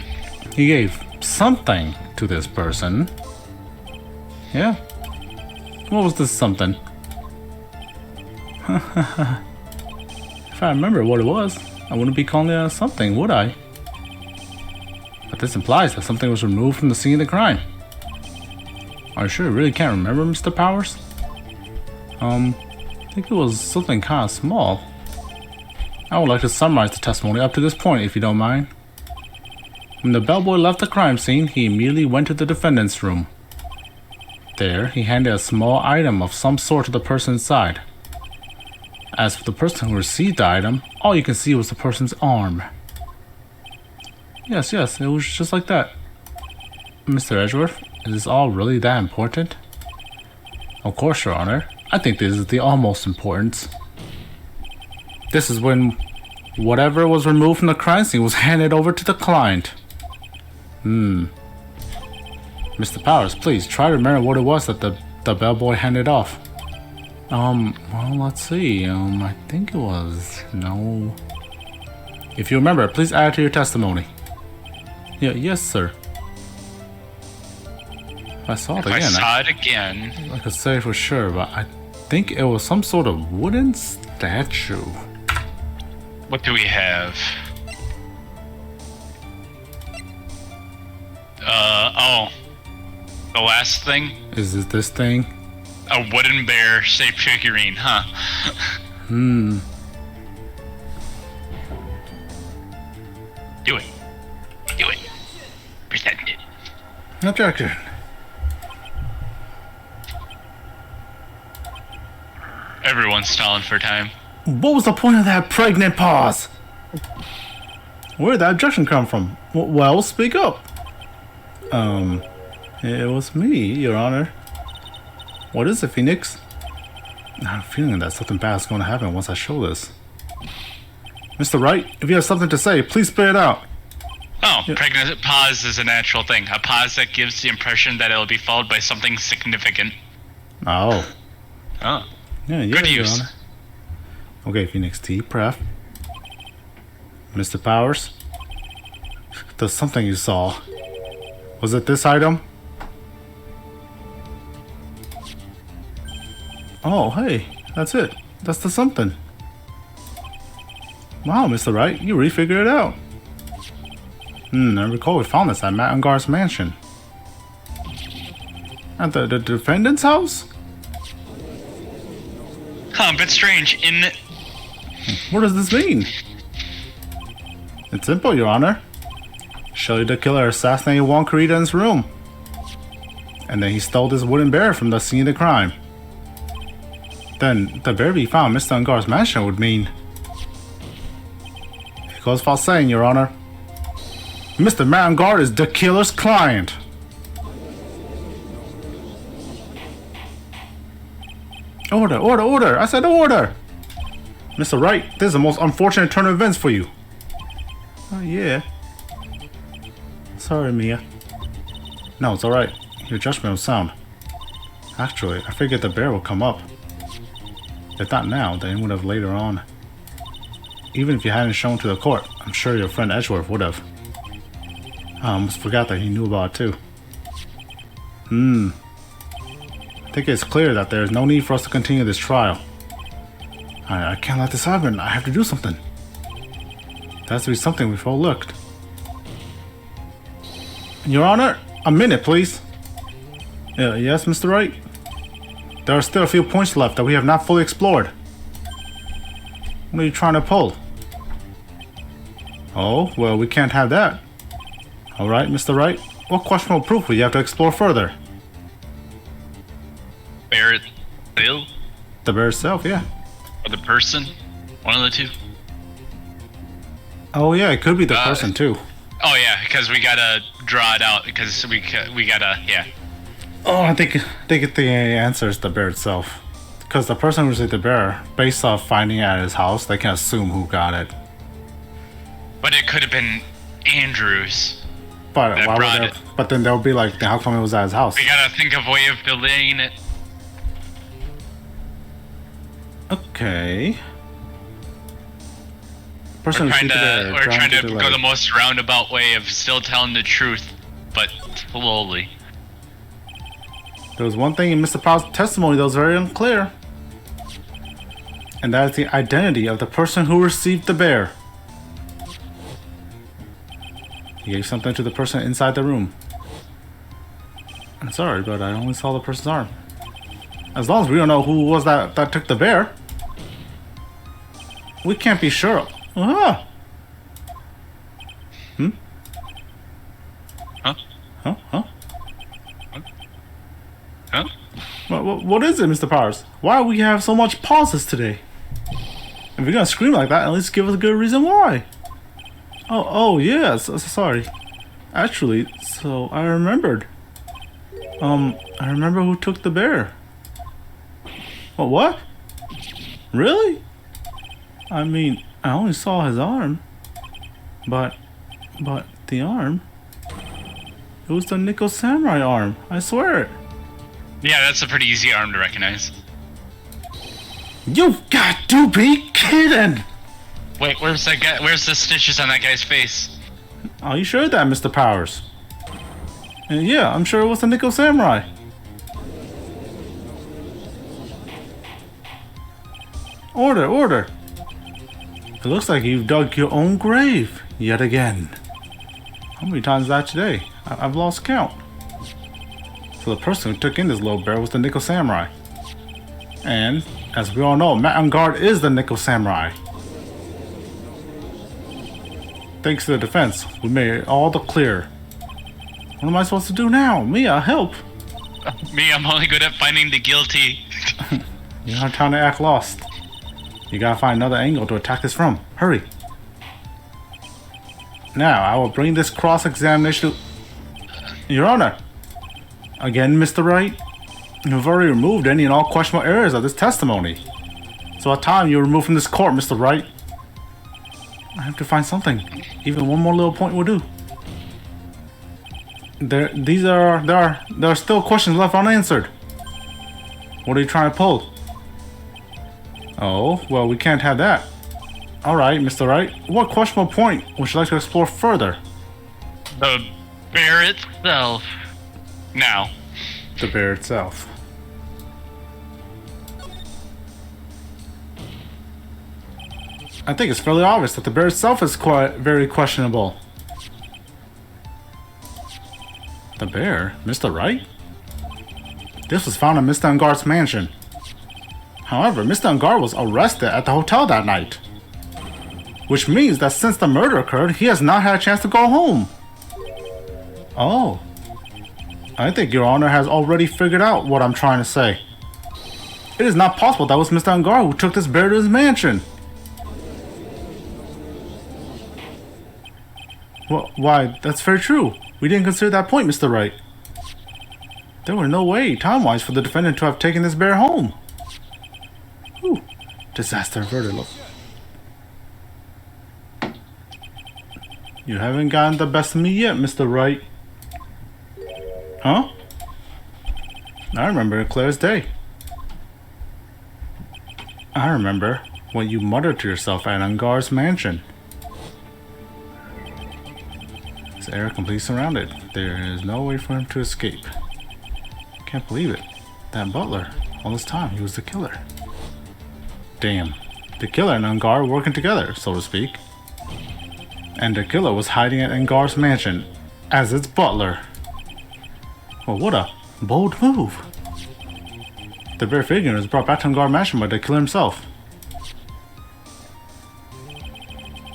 He gave something to this person. Yeah? What was this something? If I remember what it was, I wouldn't be calling it something, would I? But this implies that something was removed from the scene of the crime. Are you sure you really can't remember, Mr. Powers? I think it was something kind of small. I would like to summarize the testimony up to this point, if you don't mind. When the bellboy left the crime scene, he immediately went to the defendant's room. There, he handed a small item of some sort to the person inside. As for the person who received the item, all you can see was the person's arm. Yes, it was just like that. Mr. Edgeworth, is this all really that important? Of course, Your Honor. I think this is the almost importance. This is when whatever was removed from the crime scene was handed over to the client. Mr. Powers, please try to remember what it was that the bellboy handed off. Well, let's see. I think it was... No... If you remember, please add it to your testimony. Yeah, yes, sir. If I saw it again, I could say for sure, but I think it was some sort of wooden statue. What do we have? The last thing? Is it this thing? A wooden bear shaped figurine, huh? Do it. Present it. Objection. Everyone's stalling for time. What was the point of that pregnant pause? Where'd that objection come from? Well, speak up. It was me, Your Honor. What is it, Phoenix? I have a feeling that something bad is going to happen once I show this. Mr. Wright, if you have something to say, please spit it out. Oh, yeah. Pregnant pause is a natural thing. A pause that gives the impression that it'll be followed by something significant. Oh. Oh. Yeah, good Your use. Honor. Okay, Phoenix T, pref. Mr. Powers, there's something you saw. Was it this item? Oh, hey, that's it. That's the something. Wow, Mr. Wright, you really figured it out. I recall we found this at Matt Ungar's mansion. At the defendant's house? Huh, a bit strange, isn't it? What does this mean? It's simple, Your Honor. Shelley the killer assassinated Juan Carita in his room. And then he stole this wooden bear from the scene of the crime. Then the bear we found in Mr. Ungar's mansion would mean... It goes without saying, Your Honor. Mr. Matt Ungar is the killer's client. Order! I said order! Mr. Wright, this is the most unfortunate turn of events for you. Oh, yeah. Sorry, Mia. No, it's alright. Your judgment was sound. Actually, I figured the bear would come up. If not now, then it would have later on. Even if you hadn't shown to the court, I'm sure your friend Edgeworth would have. I almost forgot that he knew about it too. I think it's clear that there is no need for us to continue this trial. I can't let this happen. I have to do something. There has to be something we've overlooked. Your Honor, a minute, please. Yes, Mr. Wright? There are still a few points left that we have not fully explored. What are you trying to pull? Oh, well, we can't have that. Alright, Mr. Wright. What questionable proof will you have to explore further? Bear itself? The bear itself, yeah. Or the person? One of the two? Oh, yeah, it could be the person, too. Oh, yeah, because we got a draw it out because we gotta, yeah. Oh, I think the answer is the bear itself. Because the person who received the bear, based off finding it at his house, they can assume who got it. But it could have been Andrews. But That why brought would it. they? But then they'll be like, how come it was at his house? We gotta think of a way of delaying it. Okay. We're Person who trying received the bear, to go delay. the most roundabout way of still telling the truth, but slowly. There was one thing in Mr. Powell's testimony that was very unclear. And that is the identity of the person who received the bear. He gave something to the person inside the room. I'm sorry, but I only saw the person's arm. As long as we don't know who was that took the bear, we can't be sure. Ah. Hmm? Huh? Huh? Huh? Huh? What is it, Mr. Powers? Why do we have so much pauses today? If you're gonna scream like that, at least give us a good reason why. Oh yeah, sorry. Actually, so I remembered. I remember who took the bear. What? Really? I mean, I only saw his arm. But the arm? It was the Nickel Samurai arm, I swear it. Yeah, that's a pretty easy arm to recognize. You've got to be kidding! Wait, where's that guy? Where's the stitches on that guy's face? Are you sure of that, Mr. Powers? Yeah, I'm sure it was the Nickel Samurai. Order. It looks like you've dug your own grave yet again. How many times is that today? I've lost count. So the person who took in this little bear was the Nickel Samurai. And, as we all know, Matt on guard is the Nickel Samurai. Thanks to the defense, we made it all the clear. What am I supposed to do now? Mia, help! Me, I'm only good at finding the guilty. You're not trying to act lost. You gotta find another angle to attack this from. Hurry! Now, I will bring this cross-examination to... Your Honor! Again, Mr. Wright? You've already removed any and all questionable areas of this testimony. So at time you're removed from this court, Mr. Wright. I have to find something. Even one more little point will do. There are still questions left unanswered. What are you trying to pull? Oh, well, we can't have that. Alright, Mr. Wright. What questionable point would you like to explore further? The bear itself. Now. The bear itself. I think it's fairly obvious that the bear itself is very questionable. The bear? Mr. Wright? This was found in Mr. Ungar's mansion. However, Mr. Ungar was arrested at the hotel that night. Which means that since the murder occurred, he has not had a chance to go home. Oh. I think Your Honor has already figured out what I'm trying to say. It is not possible that was Mr. Ungar who took this bear to his mansion. Well, why, that's very true. We didn't consider that point, Mr. Wright. There were no way, time-wise, for the defendant to have taken this bear home. Whew. Disaster averted. Look. You haven't gotten the best of me yet, Mr. Wright. Huh? I remember it clear as day. I remember what you muttered to yourself at Ungar's mansion. His area completely surrounded. There is no way for him to escape. Can't believe it. That butler, all this time, he was the killer. Damn. The killer and Ungar were working together, so to speak. And the killer was hiding at Ungar's mansion as its butler. Well, what a bold move. The bear figure was brought back to Ungar mansion by the killer himself.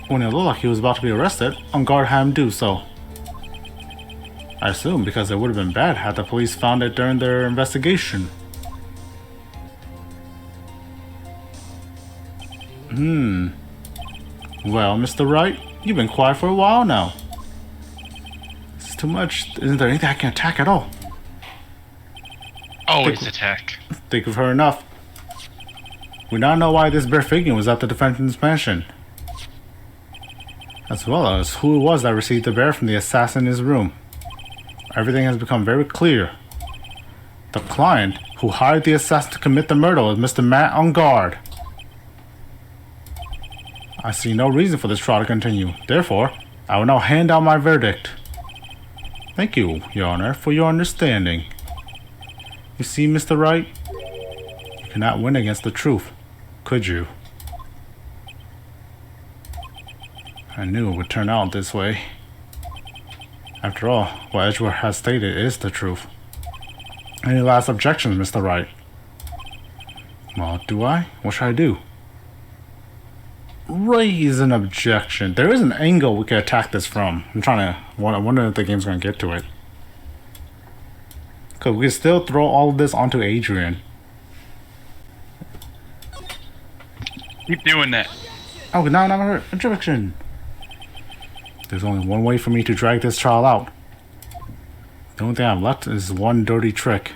When it looked like he was about to be arrested, Ungar had him do so. I assume because it would have been bad had the police found it during their investigation. Well, Mr. Wright, you've been quiet for a while now. It's too much. Isn't there anything I can attack at all? Always attack. Think of her enough. We now know why this bear figure was at the defendant's mansion, as well as who it was that received the bear from the assassin in his room. Everything has become very clear. The client who hired the assassin to commit the murder was Mr. Matt on guard. I see no reason for this trial to continue. Therefore, I will now hand out my verdict. Thank you, Your Honor, for your understanding. You see, Mr. Wright, you cannot win against the truth, could you? I knew it would turn out this way. After all, what Edgeworth has stated is the truth. Any last objections, Mr. Wright? Well, do I? What should I do? Raise an objection. There is an angle we could attack this from. I wonder if the game's going to get to it. Because we can still throw all of this onto Adrian. Keep doing that. Oh, now another objection. There's only one way for me to drag this trial out. The only thing I've left is one dirty trick.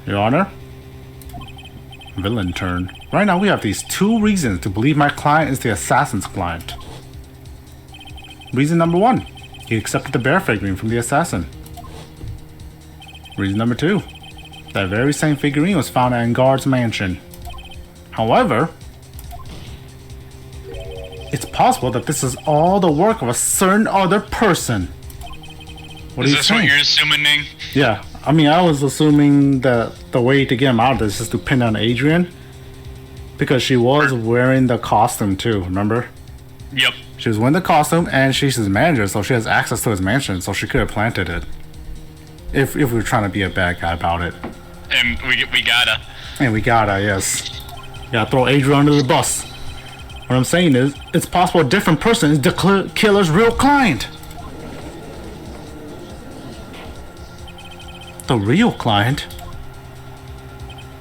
Your Honor? Villain turn. Right now we have these two reasons to believe my client is the assassin's client. Reason number one, he accepted the bear figurine from the assassin. Reason number two, that very same figurine was found at Engard's mansion. However, it's possible that this is all the work of a certain other person. What Is this what you're assuming, Neng? Yeah, I mean, I was assuming that the way to get him out of this is to pin on Adrian. Because she was wearing the costume too, remember? Yep. She was wearing the costume and she's his manager, so she has access to his mansion, so she could have planted it. If we were trying to be a bad guy about it. And we gotta. And we gotta, yes. Gotta throw Adrian under the bus. What I'm saying is, it's possible a different person is the killer's real client. The real client?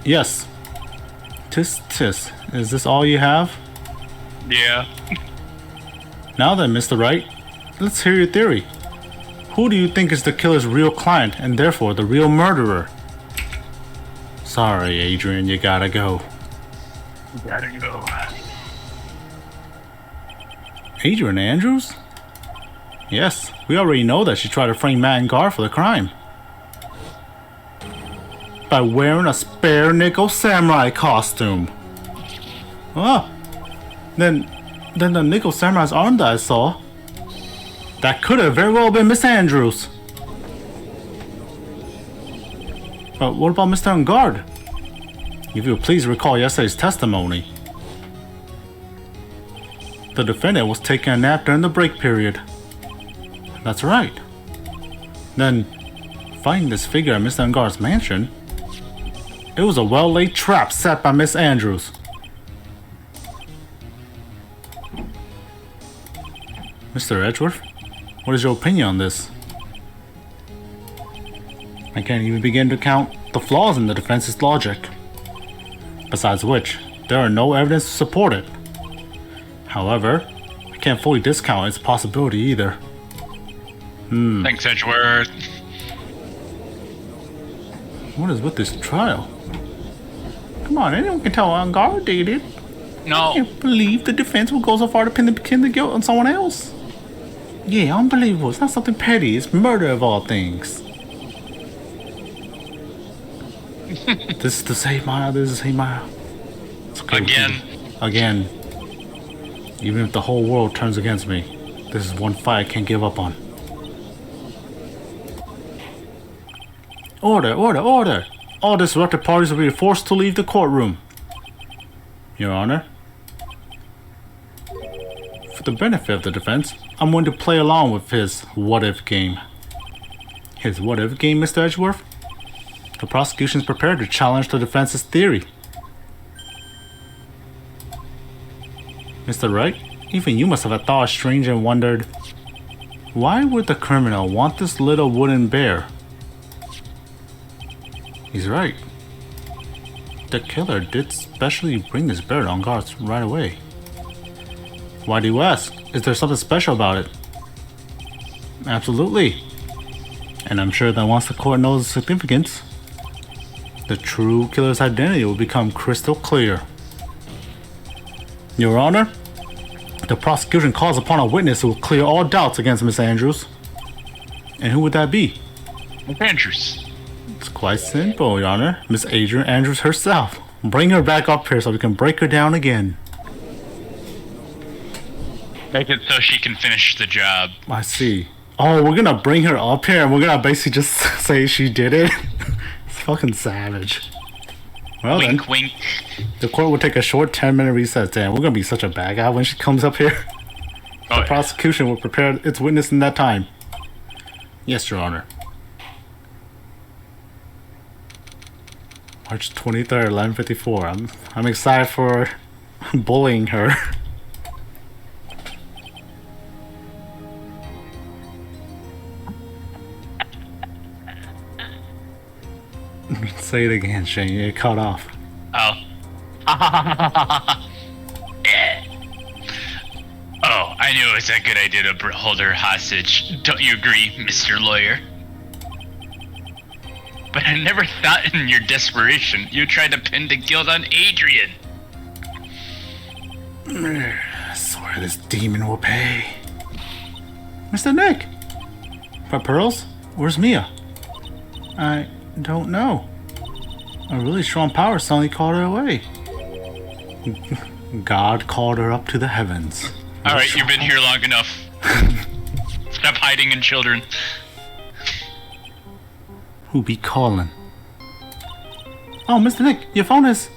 Yes. Tis. Is this all you have? Yeah. Now then, Mr. Wright, let's hear your theory. Who do you think is the killer's real client and therefore the real murderer? Sorry, Adrian, you gotta go. You gotta go. Adrian Andrews? Yes, we already know that she tried to frame Matt and Gar for the crime. By wearing a spare nickel samurai costume. Oh, then the nickel samurai's arm that I saw, that could have very well been Miss Andrews. But what about Mr. Engard? If you would please recall yesterday's testimony. The defendant was taking a nap during the break period. That's right. Then, finding this figure at Mr. Engard's mansion, it was a well-laid trap set by Miss Andrews. Mr. Edgeworth, what is your opinion on this? I can't even begin to count the flaws in the defense's logic. Besides which, there are no evidence to support it. However, I can't fully discount its possibility either. Thanks, Edgeworth. What is with this trial? Come on, anyone can tell Engard did it. No. I can't believe the defense will go so far to pin the guilt on someone else. Yeah, unbelievable. It's not something petty. It's murder of all things. This is to save Maya. This is to save Maya. Okay, Again. Even if the whole world turns against me, this is one fight I can't give up on. Order! All disrupted parties will be forced to leave the courtroom. Your Honor. For the benefit of the defense, I'm going to play along with his what-if game. His what-if game, Mr. Edgeworth? The prosecution is prepared to challenge the defense's theory. Mr. Wright, even you must have a thought strange and wondered, why would the criminal want this little wooden bear? He's right. The killer did specially bring this bear on guard right away. Why do you ask? Is there something special about it? Absolutely. And I'm sure that once the court knows the significance, the true killer's identity will become crystal clear. Your Honor, the prosecution calls upon a witness who will clear all doubts against Miss Andrews. And who would that be? Miss Andrews. It's quite simple, Your Honor. Miss Adrian Andrews herself. Bring her back up here so we can break her down again. Make it so she can finish the job. I see. Oh, we're gonna bring her up here and we're gonna basically just say she did it? It's fucking savage. Well wink, then, wink. the court will take a short 10-minute recess. Damn, we're gonna be such a bad guy when she comes up here. Oh, The prosecution will prepare its witness in that time. Yes, Your Honor. March 23rd, 11:54. I'm excited for bullying her. Say it again, Shane. You get cut off. Oh. Oh, I knew it was a good idea to hold her hostage. Don't you agree, Mr. Lawyer? But I never thought in your desperation you tried to pin the guilt on Adrian. I swear this demon will pay. Mr. Nick! My pearls? Where's Mia? I don't know. A really strong power suddenly called her away. God called her up to the heavens. Alright, you've been here long enough. Stop hiding in children. Who be calling? Oh, Mr. Nick, your phone is...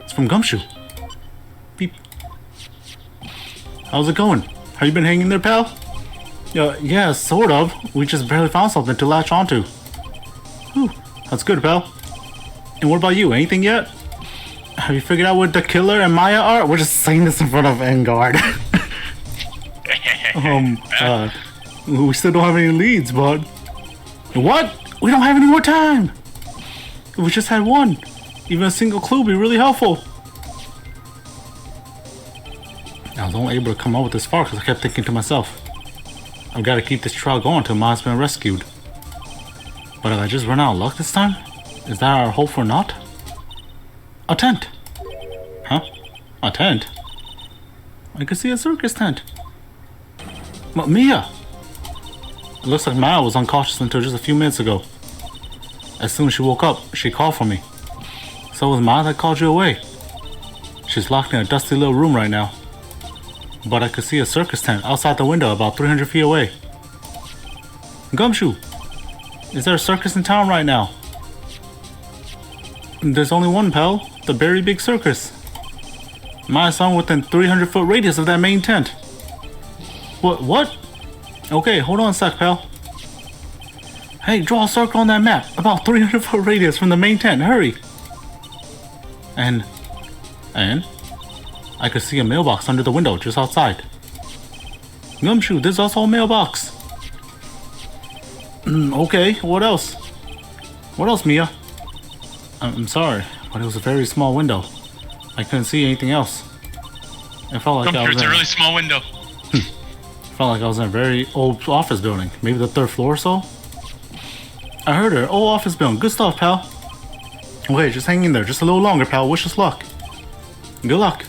It's from Gumshoe. Beep. How's it going? Have you been hanging there, pal? Yeah, sort of. We just barely found something to latch onto. Whew, that's good, pal. And what about you? Anything yet? Have you figured out what the killer and Maya are? We're just saying this in front of Vanguard. We still don't have any leads, but... What? We don't have any more time! If we just had one, even a single clue would be really helpful. I was only able to come up with this far because I kept thinking to myself, I've got to keep this trial going until Ma's been rescued. But if I just run out of luck this time, is that our hope for naught? A tent! Huh? A tent? I could see a circus tent. But Mia! It looks like Maya was unconscious until just a few minutes ago. As soon as she woke up, she called for me. So it was Maya that called you away. She's locked in a dusty little room right now. But I could see a circus tent outside the window about 300 feet away. Gumshoe! Is there a circus in town right now? There's only one, pal. The Very Big Circus. Maya's found within 300-foot radius of that main tent. What? Okay, hold on a sec, pal. Hey, draw a circle on that map. About 300-foot radius from the main tent. Hurry. And? I could see a mailbox under the window just outside. Gumshoe, there's also a mailbox. Okay, what else? What else, Mia? I'm sorry, but it was a very small window. I couldn't see anything else. It felt like It's a really small window. Felt like I was in a very old office building. Maybe the 3rd floor or so? I heard her. Old office building. Good stuff, pal. Okay, just hang in there. Just a little longer, pal. Wish us luck. Good luck.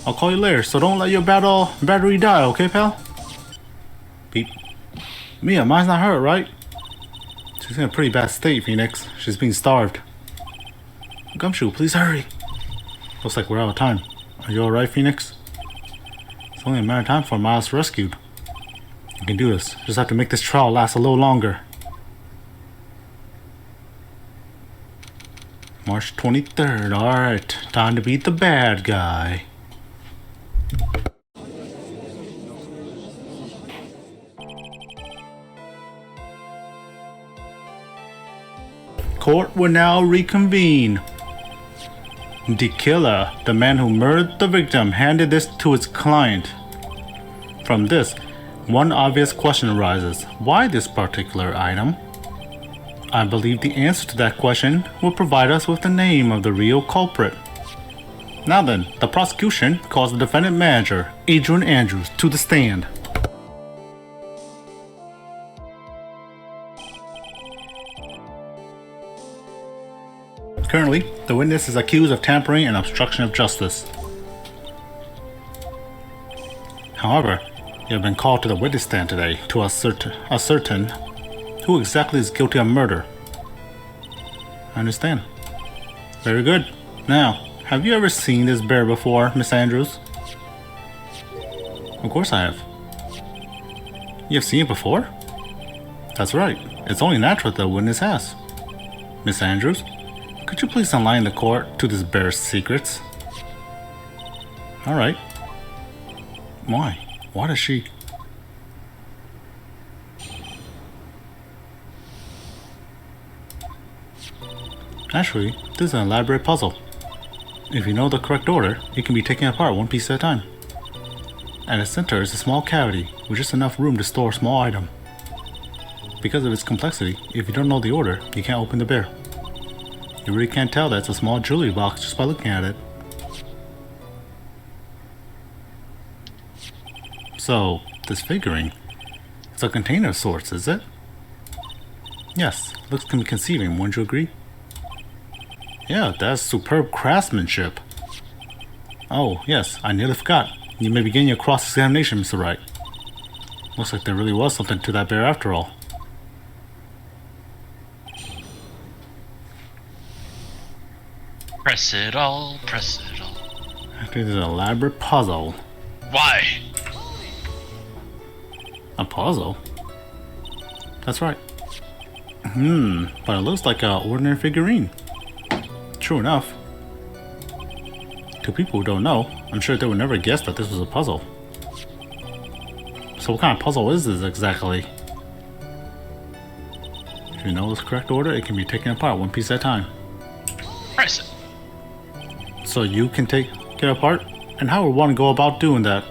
I'll call you later, so don't let your battery die, okay, pal? Beep. Mia, mine's not hurt, right? She's in a pretty bad state, Phoenix. She's being starved. Gumshoe, please hurry. Looks like we're out of time. Are you alright, Phoenix? It's only a matter of time for Miles rescued. You can do this. Just have to make this trial last a little longer. March 23rd. Alright. Time to beat the bad guy. Court will now reconvene. The killer, the man who murdered the victim, handed this to his client. From this, one obvious question arises. Why this particular item? I believe the answer to that question will provide us with the name of the real culprit. Now then, the prosecution calls the defendant manager, Adrian Andrews, to the stand. Currently, the witness is accused of tampering and obstruction of justice. However, you have been called to the witness stand today to ascertain who exactly is guilty of murder. I understand. Very good. Now, have you ever seen this bear before, Miss Andrews? Of course I have. You have seen it before? That's right. It's only natural that the witness has. Miss Andrews, could you please enlighten the court to this bear's secrets? Alright. Why? Why does she... Actually, this is an elaborate puzzle. If you know the correct order, it can be taken apart one piece at a time. At its center is a small cavity with just enough room to store a small item. Because of its complexity, if you don't know the order, you can't open the bear. You really can't tell that it's a small jewelry box just by looking at it. So, this figurine, it's a container of sorts, is it? Yes, looks conceiving, wouldn't you agree? Yeah, that's superb craftsmanship. Oh, yes, I nearly forgot. You may begin your cross-examination, Mr. Wright. Looks like there really was something to that bear after all. Press it all, press it all. I think there's an elaborate puzzle. Why? A puzzle? That's right. But it looks like an ordinary figurine. True enough. To people who don't know, I'm sure they would never guess that this was a puzzle. So what kind of puzzle is this exactly? If you know the correct order, it can be taken apart one piece at a time. Press it. So you can take it apart? And how would one go about doing that?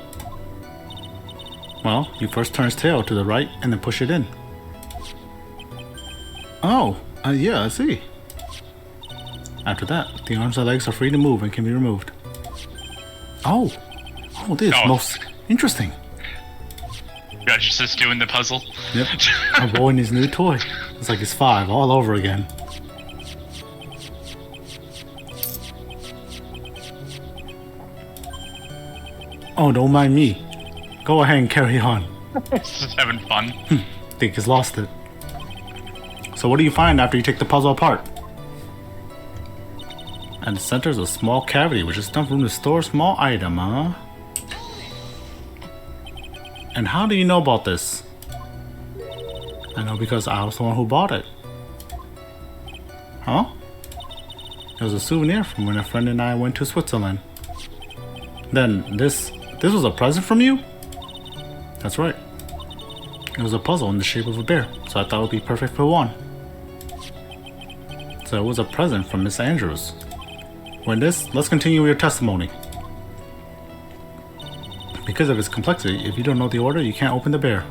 Well, you first turn its tail to the right and then push it in. Oh, yeah, I see. After that, the arms and legs are free to move and can be removed. Oh, this is most interesting. You're just doing the puzzle? Yep, a boy and his new toy. It's like he's 5 all over again. Oh, don't mind me. Go ahead and carry on. Just having fun. Think he's lost it. So what do you find after you take the puzzle apart? At the center is a small cavity with just enough room to store a small item, huh? And how do you know about this? I know because I was the one who bought it. Huh? It was a souvenir from when a friend and I went to Switzerland. Then this was a present from you? That's right. It was a puzzle in the shape of a bear, so I thought it would be perfect for one. So it was a present from Miss Andrews. Witness, let's continue with your testimony. Because of its complexity, if you don't know the order, you can't open the bear.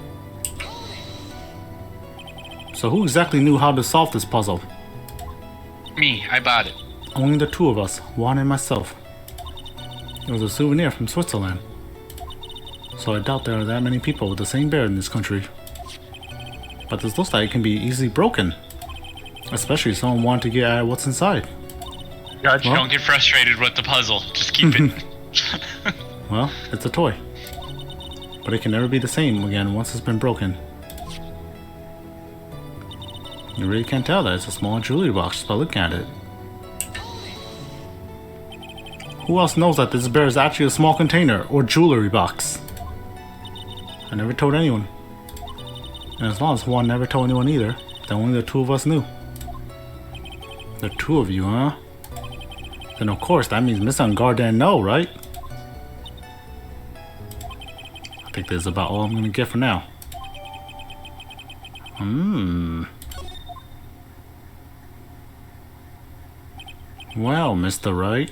So who exactly knew how to solve this puzzle? Me, I bought it. Only the two of us, Juan and myself. It was a souvenir from Switzerland. So I doubt there are that many people with the same bear in this country. But this looks like it can be easily broken. Especially if someone wanted to get at what's inside. Gotcha. Well, don't get frustrated with the puzzle. Just keep it. Well, it's a toy. But it can never be the same again once it's been broken. You really can't tell that it's a small jewelry box just by looking at it. Who else knows that this bear is actually a small container or jewelry box? I never told anyone. And as long as Juan never told anyone either, then only the two of us knew. The two of you, huh? Then of course that means Miss Angard didn't know, right? I think this is about all I'm gonna get for now. Well, Mr. Wright,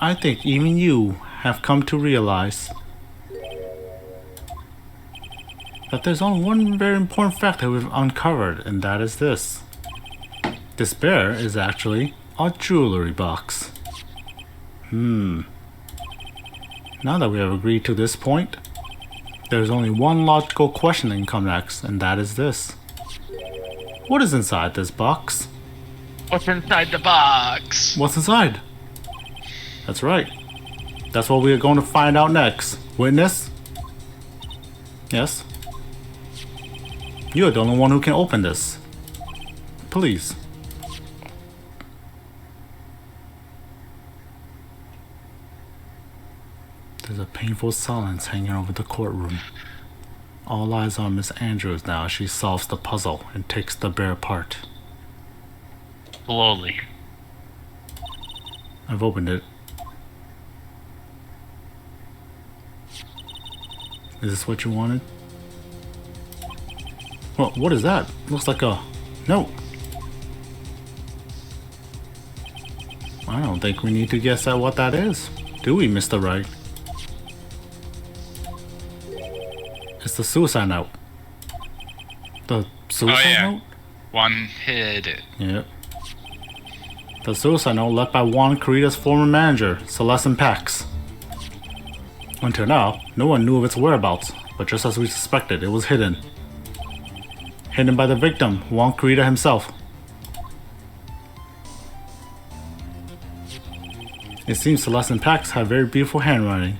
I think even you have come to realize that there's only one very important fact that we've uncovered, and that is this. This bear is actually a jewelry box. Now that we have agreed to this point, there's only one logical question that can come next, and that is this. What is inside this box? What's inside the box? What's inside? That's right. That's what we are going to find out next. Witness? Yes? You're the only one who can open this. Please. There's a painful silence hanging over the courtroom. All eyes on Miss Andrews now as she solves the puzzle and takes the bear apart. Slowly. I've opened it. Is this what you wanted? Well, what is that? Looks like a note. I don't think we need to guess at what that is, do we, Mr. Wright? It's the suicide note. The suicide note? One hit it. Yep. The suicide note left by Juan Carita's former manager, Celeste Pax. Until now, no one knew of its whereabouts, but just as we suspected, it was hidden. Hidden by the victim, Juan Carita himself. It seems Celeste Pax had very beautiful handwriting,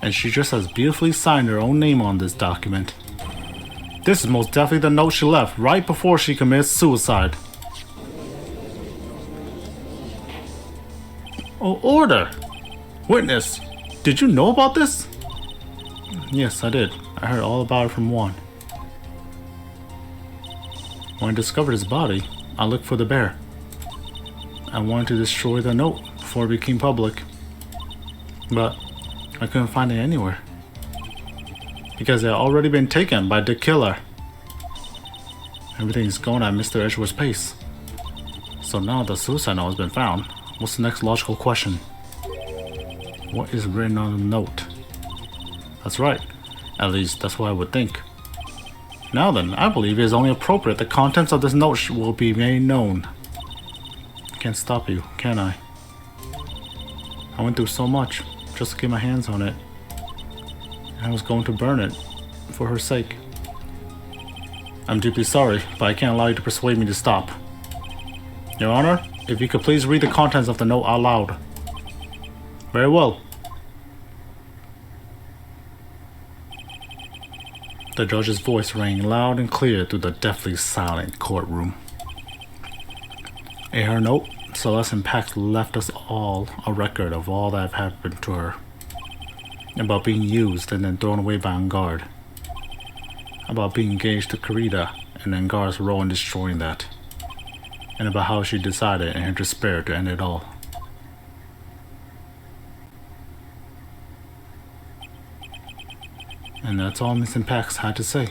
and she just as beautifully signed her own name on this document. This is most definitely the note she left right before she committed suicide. Oh, order! Witness, did you know about this? Yes, I did. I heard all about it from Juan. When I discovered his body, I looked for the bear. I wanted to destroy the note before it became public, but I couldn't find it anywhere because it had already been taken by the killer. Everything's going at Mr. Edgeworth's pace. So now the suicide note has been found, what's the next logical question? What is written on the note? That's right. At least that's what I would think. Now then, I believe it is only appropriate the contents of this note will be made known. Can't stop you, can I? I went through so much just to get my hands on it. And I was going to burn it for her sake. I'm deeply sorry, but I can't allow you to persuade me to stop. Your Honor, if you could please read the contents of the note out loud. Very well. The judge's voice rang loud and clear through the deathly silent courtroom. In her note, Celeste Pax left us all a record of all that had happened to her. About being used and then thrown away by Angard. About being engaged to Carita and Angard's role in destroying that. And about how she decided in her despair to end it all. And that's all Miss Pax had to say.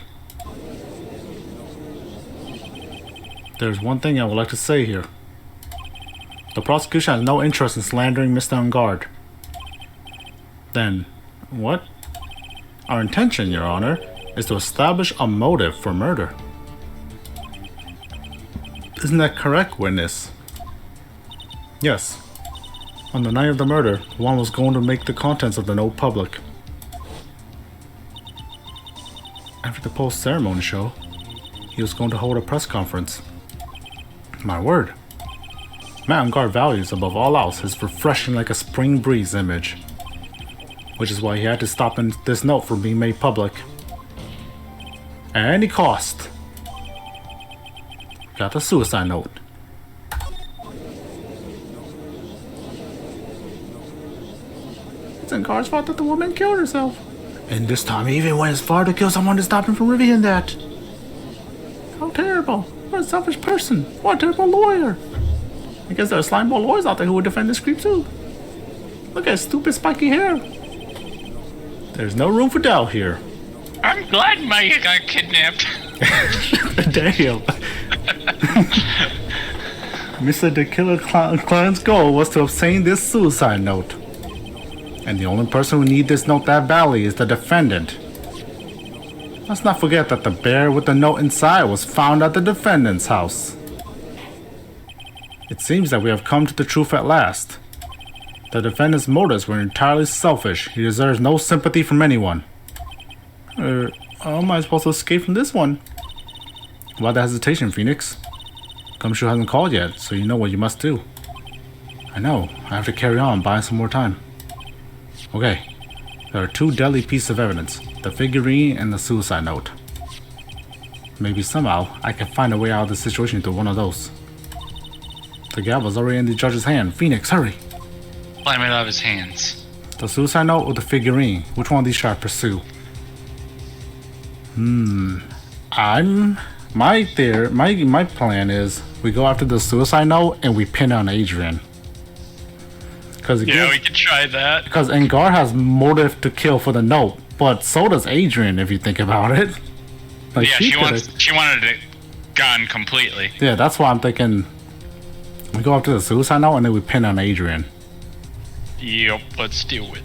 There's one thing I would like to say here. The prosecution has no interest in slandering Mr. Angard. Then, what? Our intention, Your Honor, is to establish a motive for murder. Isn't that correct, witness? Yes. On the night of the murder, Juan was going to make the contents of the note public. After the post-ceremony show, he was going to hold a press conference. My word. Matt Angard values above all else his refreshing like a spring breeze image. Which is why he had to stop this note from being made public. At any cost. Got the suicide note. It's Angard's fault that the woman killed herself. And this time he even went as far to kill someone to stop him from revealing that. How terrible. What a selfish person. What a terrible lawyer. I guess there are slimeball lawyers out there who would defend this creep too. Look at his stupid spiky hair. There's no room for doubt here. I'm glad Maya got kidnapped. Damn. Mr. The Killer Clan's goal was to obtain this suicide note. And the only person who needs this note that badly is the defendant. Let's not forget that the bear with the note inside was found at the defendant's house. It seems that we have come to the truth at last. The defendant's motives were entirely selfish. He deserves no sympathy from anyone. How am I supposed to escape from this one? Why the hesitation, Phoenix? Gumshoe hasn't called yet, so you know what you must do. I know. I have to carry on, buying some more time. Okay. There are two deadly pieces of evidence. The figurine and the suicide note. Maybe somehow I can find a way out of the situation through one of those. The gavel's already in the judge's hand. Phoenix, hurry! Climb it out of his hands. The suicide note or the figurine? Which one of these should I pursue? My plan is we go after the suicide note and we pin on Adrian. Yeah, we could try that. Because Angar has motive to kill for the note, but so does Adrian if you think about it. Like, yeah, she wanted it gone completely. Yeah, that's why I'm thinking we go after the suicide note and then we pin on Adrian. Yep, let's do it.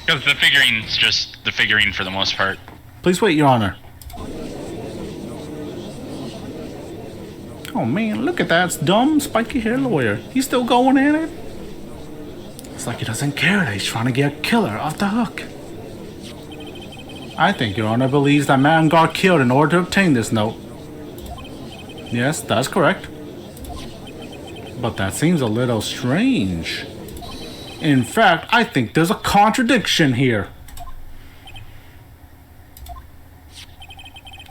Because the figurine's just the figurine for the most part. Please wait, Your Honor. Oh man, look at that dumb, spiky haired lawyer. He's still going at it. It's like he doesn't care that he's trying to get a killer off the hook. I think Your Honor believes that Matt Angar killed in order to obtain this note. Yes, that's correct. But that seems a little strange. In fact, I think there's a contradiction here.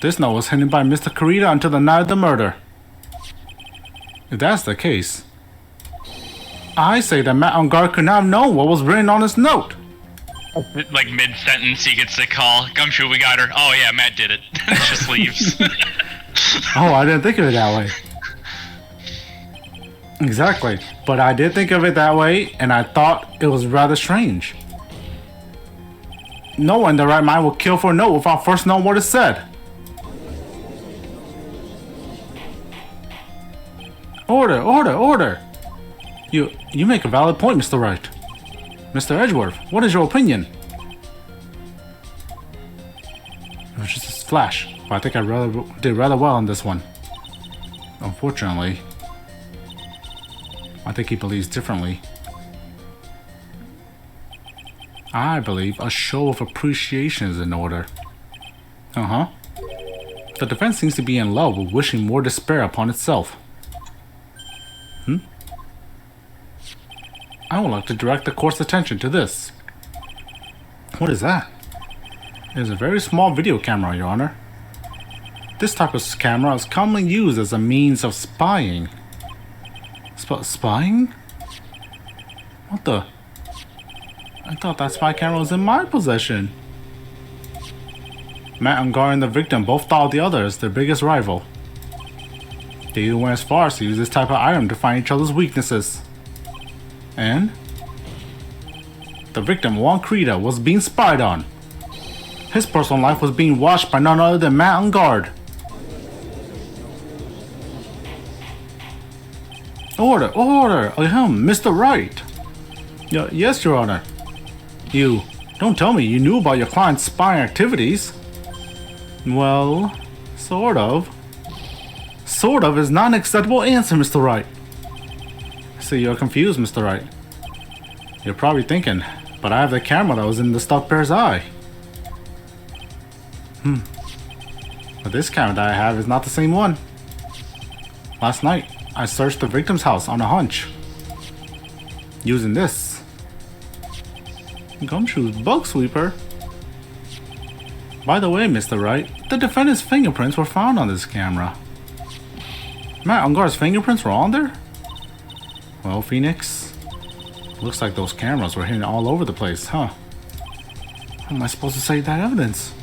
This note was hidden by Mr. Kurita until the night of the murder. If that's the case, I say that Matt Angar could not have known what was written on this note. Like mid-sentence, he gets the call. Gumshoe, we got her. Oh yeah, Matt did it. Just leaves. Oh, I didn't think of it that way. Exactly. But I did think of it that way, and I thought it was rather strange. No one in their right mind would kill for a note without first knowing what it said. Order, order, order! You make a valid point, Mr. Wright. Mr. Edgeworth, what is your opinion? It was just a flash, but I think I did rather well on this one. Unfortunately, I think he believes differently. I believe a show of appreciation is in order. Uh-huh. The defense seems to be in love with wishing more despair upon itself. I would like to direct the court's attention to this. What is that? It is a very small video camera, Your Honor. This type of camera is commonly used as a means of spying. Spying? What the? I thought that spy camera was in my possession. Matt Angar and the victim both thought the other as their biggest rival. They even went as far as to use this type of item to find each other's weaknesses. And the victim, Juan Krita, was being spied on. His personal life was being watched by none other than Matt Angar. Order, order! Mr. Wright! Yes, Your Honor. You don't tell me you knew about your client's spying activities. Well, sort of. Sort of is not an acceptable answer, Mr. Wright. See, you're confused, Mr. Wright. You're probably thinking, but I have the camera that was in the stuffed bear's eye. But this camera that I have is not the same one. Last night, I searched the victim's house on a hunch. Using this. Gumshoe's bug sweeper. By the way, Mr. Wright, the defendant's fingerprints were found on this camera. Matt Angar's fingerprints were on there? Well, Phoenix, looks like those cameras were hidden all over the place, huh? How am I supposed to save that evidence?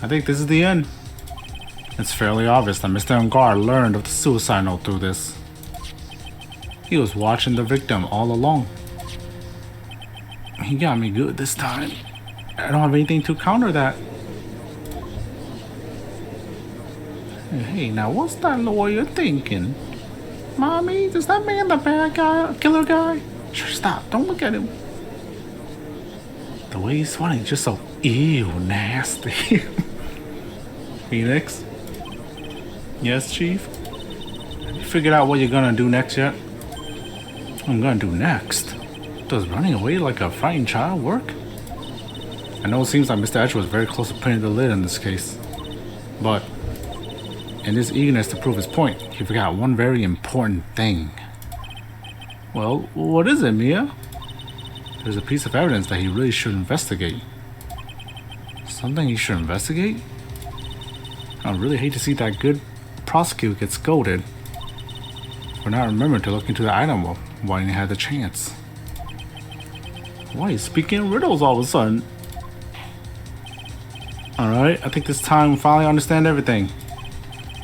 I think this is the end. It's fairly obvious that Mr. Angar learned of the suicide note through this. He was watching the victim all along. He got me good this time. I don't have anything to counter that. Hey, now what's that lawyer thinking? Mommy, is that man the bad guy, killer guy? Sure, stop. Don't look at him. The way he's funny, just so nasty. Phoenix? Yes, Chief? Have you figured out what you're gonna do next yet? What I'm gonna do next? Does running away like a frightened child work? I know it seems like Mr. Edge was very close to putting the lid on this case, but In his eagerness to prove his point, he forgot one very important thing. Well, what is it, Mia? There's a piece of evidence that he really should investigate. Something he should investigate? I really hate to see that good prosecutor get scolded for not remembering to look into the item while he had the chance. Why is he speaking in riddles all of a sudden? Alright, I think this time we finally understand everything.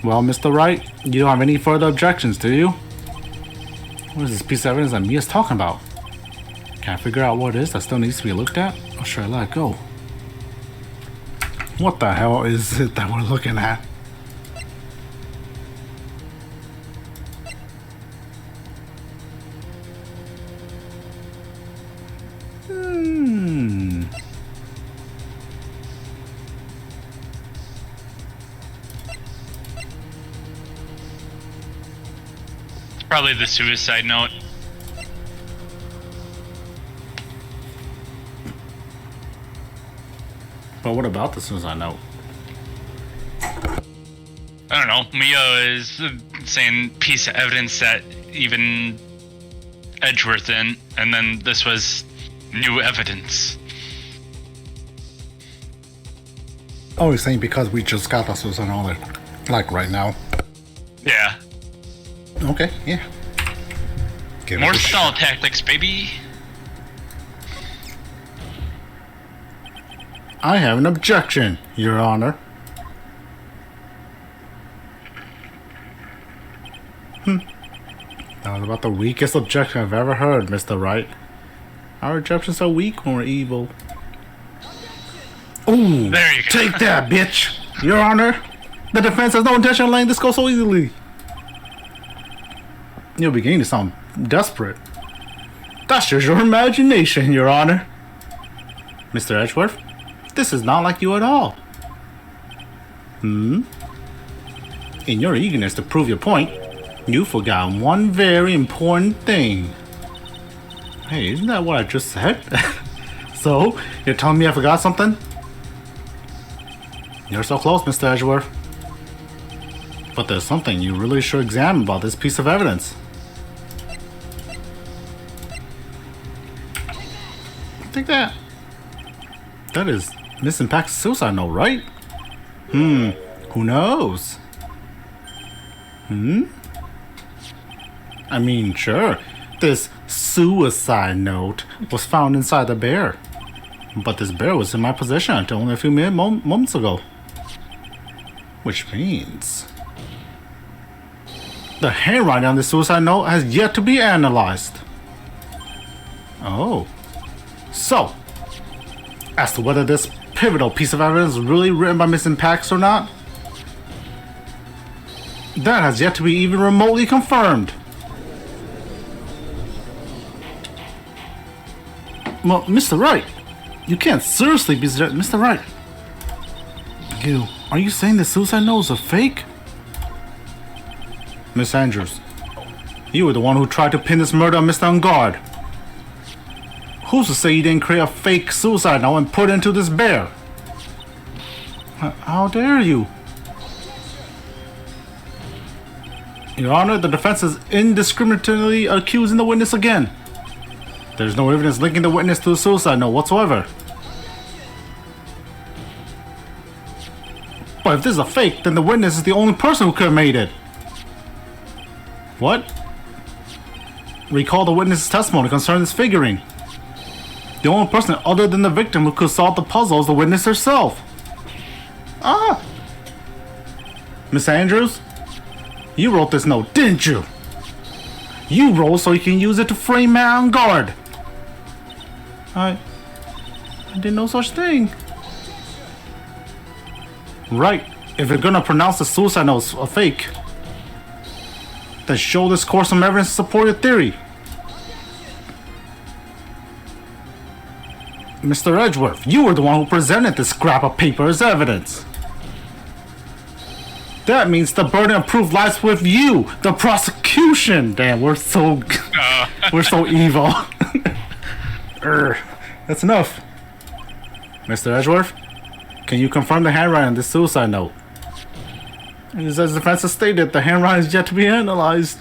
Well, Mr. Wright, you don't have any further objections, do you? What is this piece of evidence that Mia's talking about? Can I figure out what it is that still needs to be looked at? Or should I let it go? What the hell is it that we're looking at? Probably the suicide note. But what about the suicide note? I don't know. Mia is saying piece of evidence that even Edgeworth in, and then this was new evidence. Oh, he's saying because we just got the suicide note, like right now. Yeah. Okay, yeah. Give More it a stall shot. tactics, baby. I have an objection, Your Honor. That was about the weakest objection I've ever heard, Mr. Wright. Our objections are weak when we're evil. Ooh, There you go. take that, bitch! Your Honor, the defense has no intention of letting this go so easily. You're beginning to sound desperate. That's just your imagination, Your Honor. Mr. Edgeworth, this is not like you at all. In your eagerness to prove your point, you forgot one very important thing. Hey, isn't that what I just said? So, you're telling me I forgot something? You're so close, Mr. Edgeworth. But there's something you really should examine about this piece of evidence. Take that. That is Miss Impact's suicide note, right? Who knows? I mean, sure, this suicide note was found inside the bear. But this bear was in my possession until only a few moments ago. Which means the handwriting on the suicide note has yet to be analyzed. Oh. So, as to whether this pivotal piece of evidence was really written by Miss Impax or not, that has yet to be even remotely confirmed. Well, Mr. Wright, you can't seriously be... Mr. Wright, are you saying the suicide note is a fake? Miss Andrews, you were the one who tried to pin this murder on Mr. Ungard. Who's to say you didn't create a fake suicide note and put it into this bear? How dare you? Your Honor, the defense is indiscriminately accusing the witness again. There's no evidence linking the witness to the suicide note whatsoever. But if this is a fake, then the witness is the only person who could have made it. What? Recall the witness's testimony concerning this figurine. The only person other than the victim who could solve the puzzle is the witness herself. Ah! Miss Andrews? You wrote this note, didn't you? You wrote so you can use it to frame Matt on guard. I did no such thing. Right, if you're gonna pronounce the suicide note a fake, then show this court some evidence to support your theory. Mr. Edgeworth, you were the one who presented this scrap of paper as evidence. That means the burden of proof lies with you, the prosecution. Damn, we're so we're so evil. That's enough. Mr. Edgeworth, can you confirm the handwriting on this suicide note? And as the defense has stated, the handwriting is yet to be analyzed.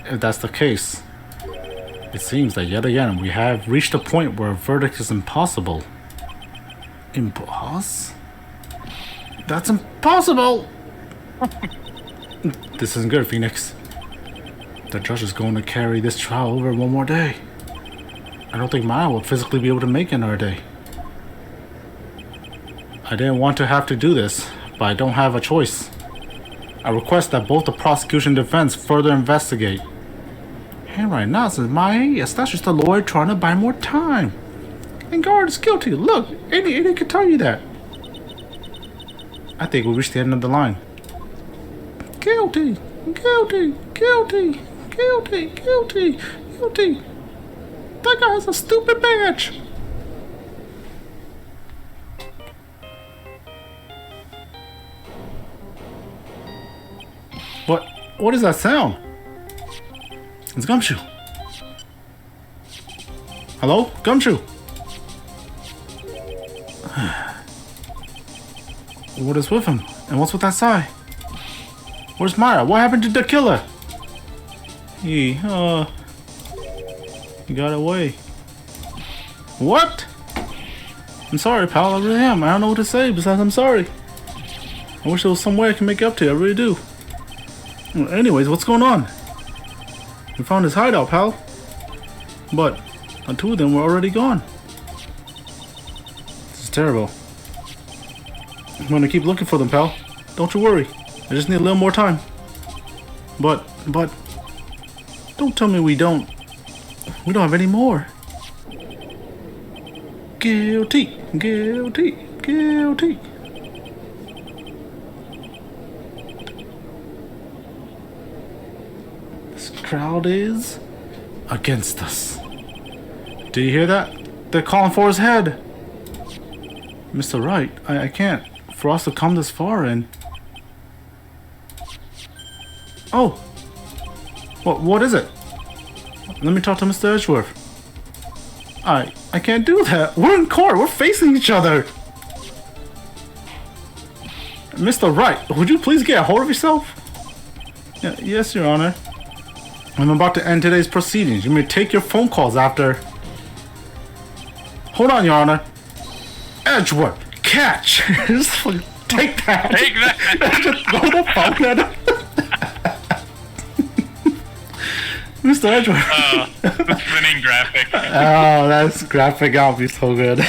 If that's the case, it seems that yet again we have reached a point where a verdict is impossible. That's impossible! This isn't good, Phoenix. The judge is going to carry this trial over one more day. I don't think Maya will physically be able to make another day. I didn't want to have to do this, but I don't have a choice. I request that both the prosecution and defense further investigate. Handwriting nonsense, Maya. Yes, that's just a lawyer trying to buy more time. And guard is guilty. Look, any idiot can tell you that. I think we reached the end of the line. Guilty, guilty, guilty, guilty, guilty, guilty. That guy has a stupid badge. What is that sound? It's Gumshoe. Hello? Gumshoe? What is with him? And what's with that sigh? Where's Myra? What happened to the killer? He got away. What? I'm sorry, pal. I really am. I don't know what to say besides I'm sorry. I wish there was some way I can make up to you. I really do. Well, anyways, what's going on? We found his hideout, pal. But the two of them were already gone. This is terrible. I'm gonna keep looking for them, pal. Don't you worry. I just need a little more time. But, don't tell me we don't have any more. Guilty, guilty, guilty. This crowd is against us. Do you hear that? They're calling for his head. Mr. Wright, I can't. For us to come this far and... Oh! What is it? Let me talk to Mr. Edgeworth. I can't do that. We're in court. We're facing each other. Mr. Wright, would you please get a hold of yourself? Yes, Your Honor. I'm about to end today's proceedings. You may take your phone calls after. Hold on, Your Honor. Edgeworth, catch! Just take that. Take that. Just throw the phone at him. Mr. Edgeworth. Oh, the spinning graphic. Oh, that's graphic. I'll be so good.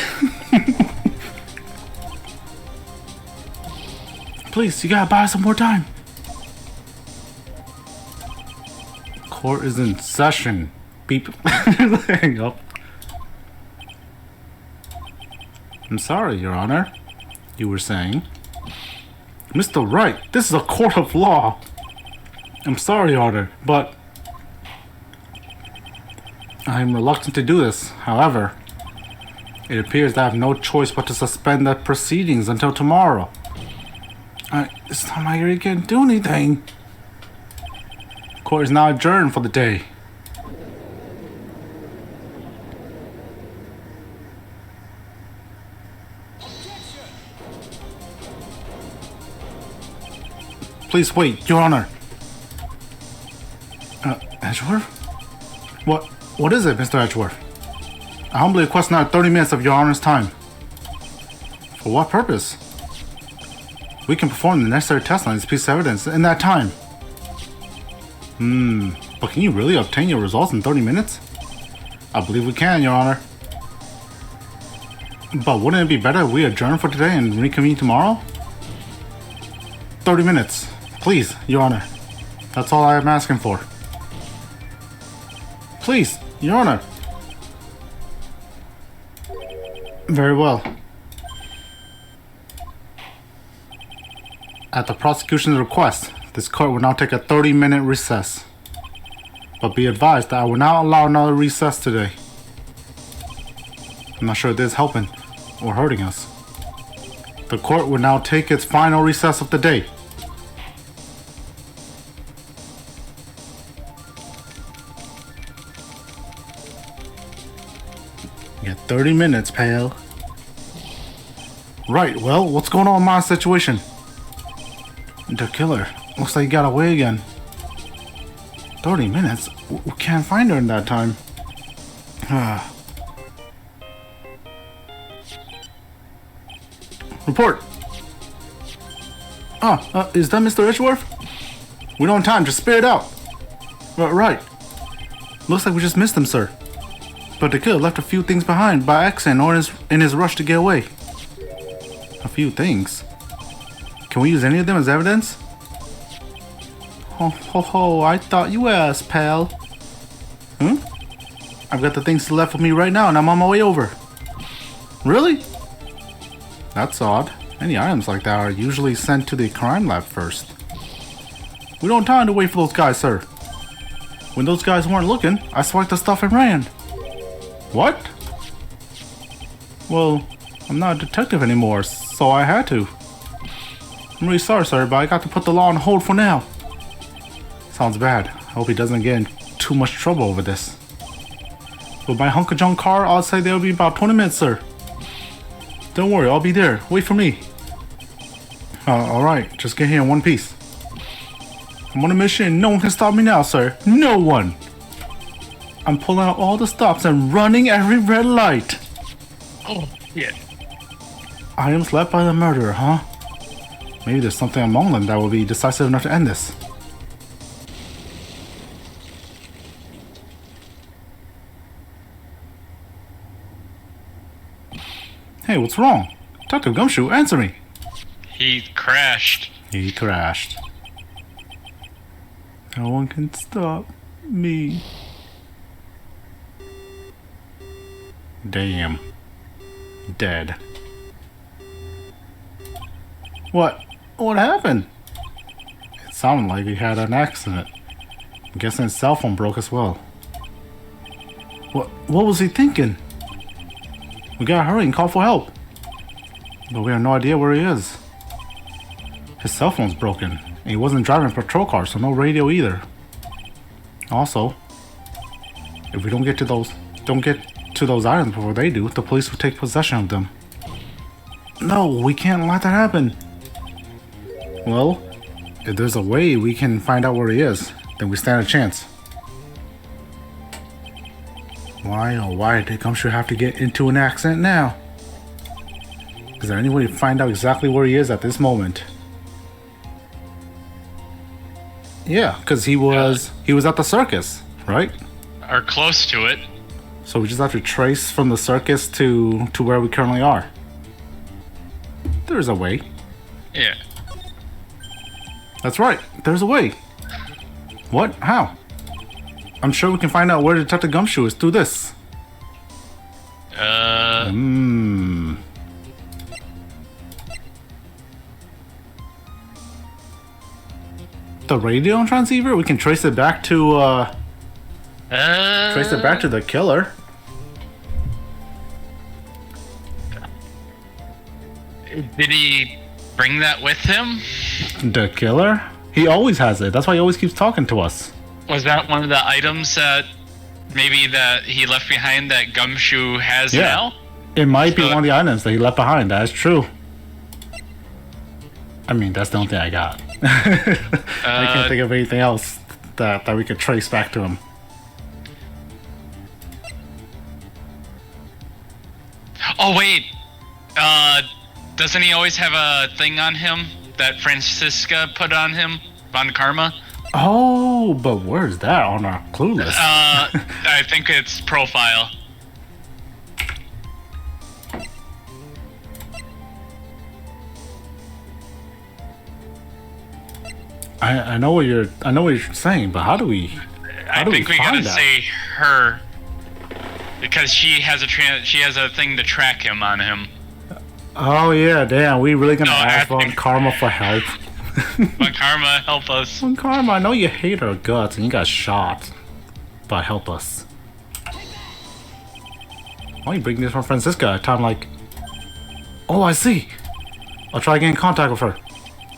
Please, you gotta buy some more time. Court is in session. Beep. Hang up. I'm sorry, Your Honor. You were saying? Mr. Wright, this is a court of law. I'm sorry, Your Honor, but I'm reluctant to do this. However, it appears that I have no choice but to suspend the proceedings until tomorrow. This time I really can't do anything. Court is now adjourned for the day. Please wait, Your Honor. Edgeworth? What is it, Mr. Edgeworth? I humbly request now 30 minutes of Your Honor's time. For what purpose? We can perform the necessary test on this piece of evidence in that time. But can you really obtain your results in 30 minutes? I believe we can, Your Honor. But wouldn't it be better if we adjourn for today and reconvene tomorrow? 30 minutes. Please, Your Honor. That's all I am asking for. Please, Your Honor. Very well. At the prosecution's request, this court will now take a 30-minute recess. But be advised that I will not allow another recess today. I'm not sure if this is helping or hurting us. The court will now take its final recess of the day. You got 30 minutes, pal. Right, well, what's going on in my situation? The killer. Looks like he got away again. 30 minutes? We can't find her in that time. Report. Is that Mr. Edgeworth? We don't have time, just spit it out. Right. Looks like we just missed him, sir. But the killer left a few things behind by accident or in his rush to get away. A few things? Can we use any of them as evidence? Ho, I thought you asked, pal. I've got the things left with me right now and I'm on my way over. Really? That's odd. Any items like that are usually sent to the crime lab first. We don't have time to wait for those guys, sir. When those guys weren't looking, I swiped the stuff and ran. What? Well, I'm not a detective anymore, so I had to. I'm really sorry, sir, but I got to put the law on hold for now. Sounds bad. I hope he doesn't get in too much trouble over this. With my hunk-of-junk car, I'll say there'll be about 20 minutes, sir. Don't worry, I'll be there. Wait for me. Alright, just get here in one piece. I'm on a mission and no one can stop me now, sir. No one! I'm pulling out all the stops and running every red light. Oh, yeah. Items left by the murderer, huh? Maybe there's something among them that will be decisive enough to end this. Hey, what's wrong? Dr. Gumshoe, answer me. He crashed. He crashed. No one can stop me. Damn. Dead. What? What happened? It sounded like he had an accident. I'm guessing his cell phone broke as well. What was he thinking? We gotta hurry and call for help. But we have no idea where he is. His cell phone's broken, and he wasn't driving a patrol car, so no radio either. Also, if we don't get to those items before they do, the police will take possession of them. No, we can't let that happen. Well, if there's a way we can find out where he is, then we stand a chance. Why, oh why did Gumshoe have to get into an accident now? Is there any way to find out exactly where he is at this moment? Yeah, because he was at the circus, right? Or close to it. So we just have to trace from the circus to where we currently are. There's a way. Yeah. That's right. There's a way. What? How? I'm sure we can find out where Detective Gumshoe is through this. The radio transceiver? We can trace it back to trace it back to the killer. Did he bring that with him? The killer? He always has it. That's why he always keeps talking to us. Was that one of the items that maybe that he left behind that Gumshoe has now? It might be one of the items that he left behind. That is true. I mean, that's the only thing I got. I can't think of anything else that we could trace back to him. Oh, wait. Doesn't he always have a thing on him that Francisca put on him? On Karma? Oh, but where's that on our clue list? I think it's profile. I know what you're saying, but how do we? I think we gotta say her because she has a thing to track him on him. Oh yeah, damn. We really gonna ask Von Karma for help? Von Karma, help us. Von Karma, I know you hate our guts and you got shot, but help us. Why are you bringing this from Francisca at a time like? Oh, I see. I'll try to get in contact with her.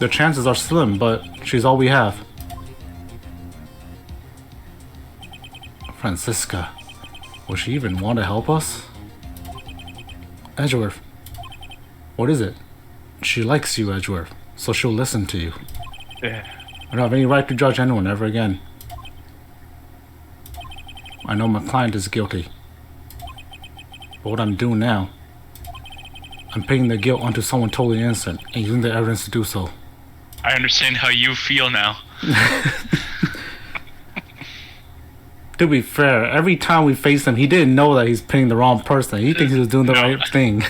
The chances are slim, but she's all we have. Francisca. Will she even want to help us? Edgeworth. What is it? She likes you, Edgeworth, so she'll listen to you. Yeah. I don't have any right to judge anyone ever again. I know my client is guilty. But what I'm doing now, I'm pinning the guilt onto someone totally innocent and using the evidence to do so. I understand how you feel now. To be fair, every time we face him, he didn't know that he's pinning the wrong person. He thinks he was doing the right thing.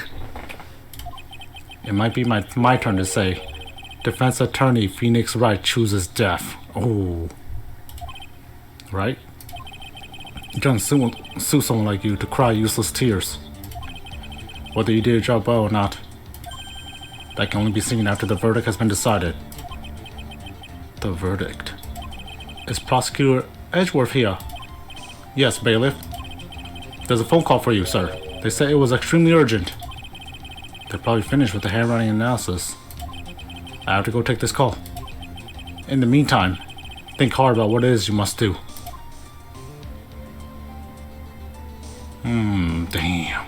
It might be my turn to say. Defense attorney Phoenix Wright chooses death. Oh. Right? You can't sue someone like you to cry useless tears. Whether you did your job well or not. That can only be seen after the verdict has been decided. The verdict. Is Prosecutor Edgeworth here? Yes, bailiff. There's a phone call for you, sir. They said it was extremely urgent. They're probably finished with the handwriting analysis. I have to go take this call. In the meantime, think hard about what it is you must do. Damn.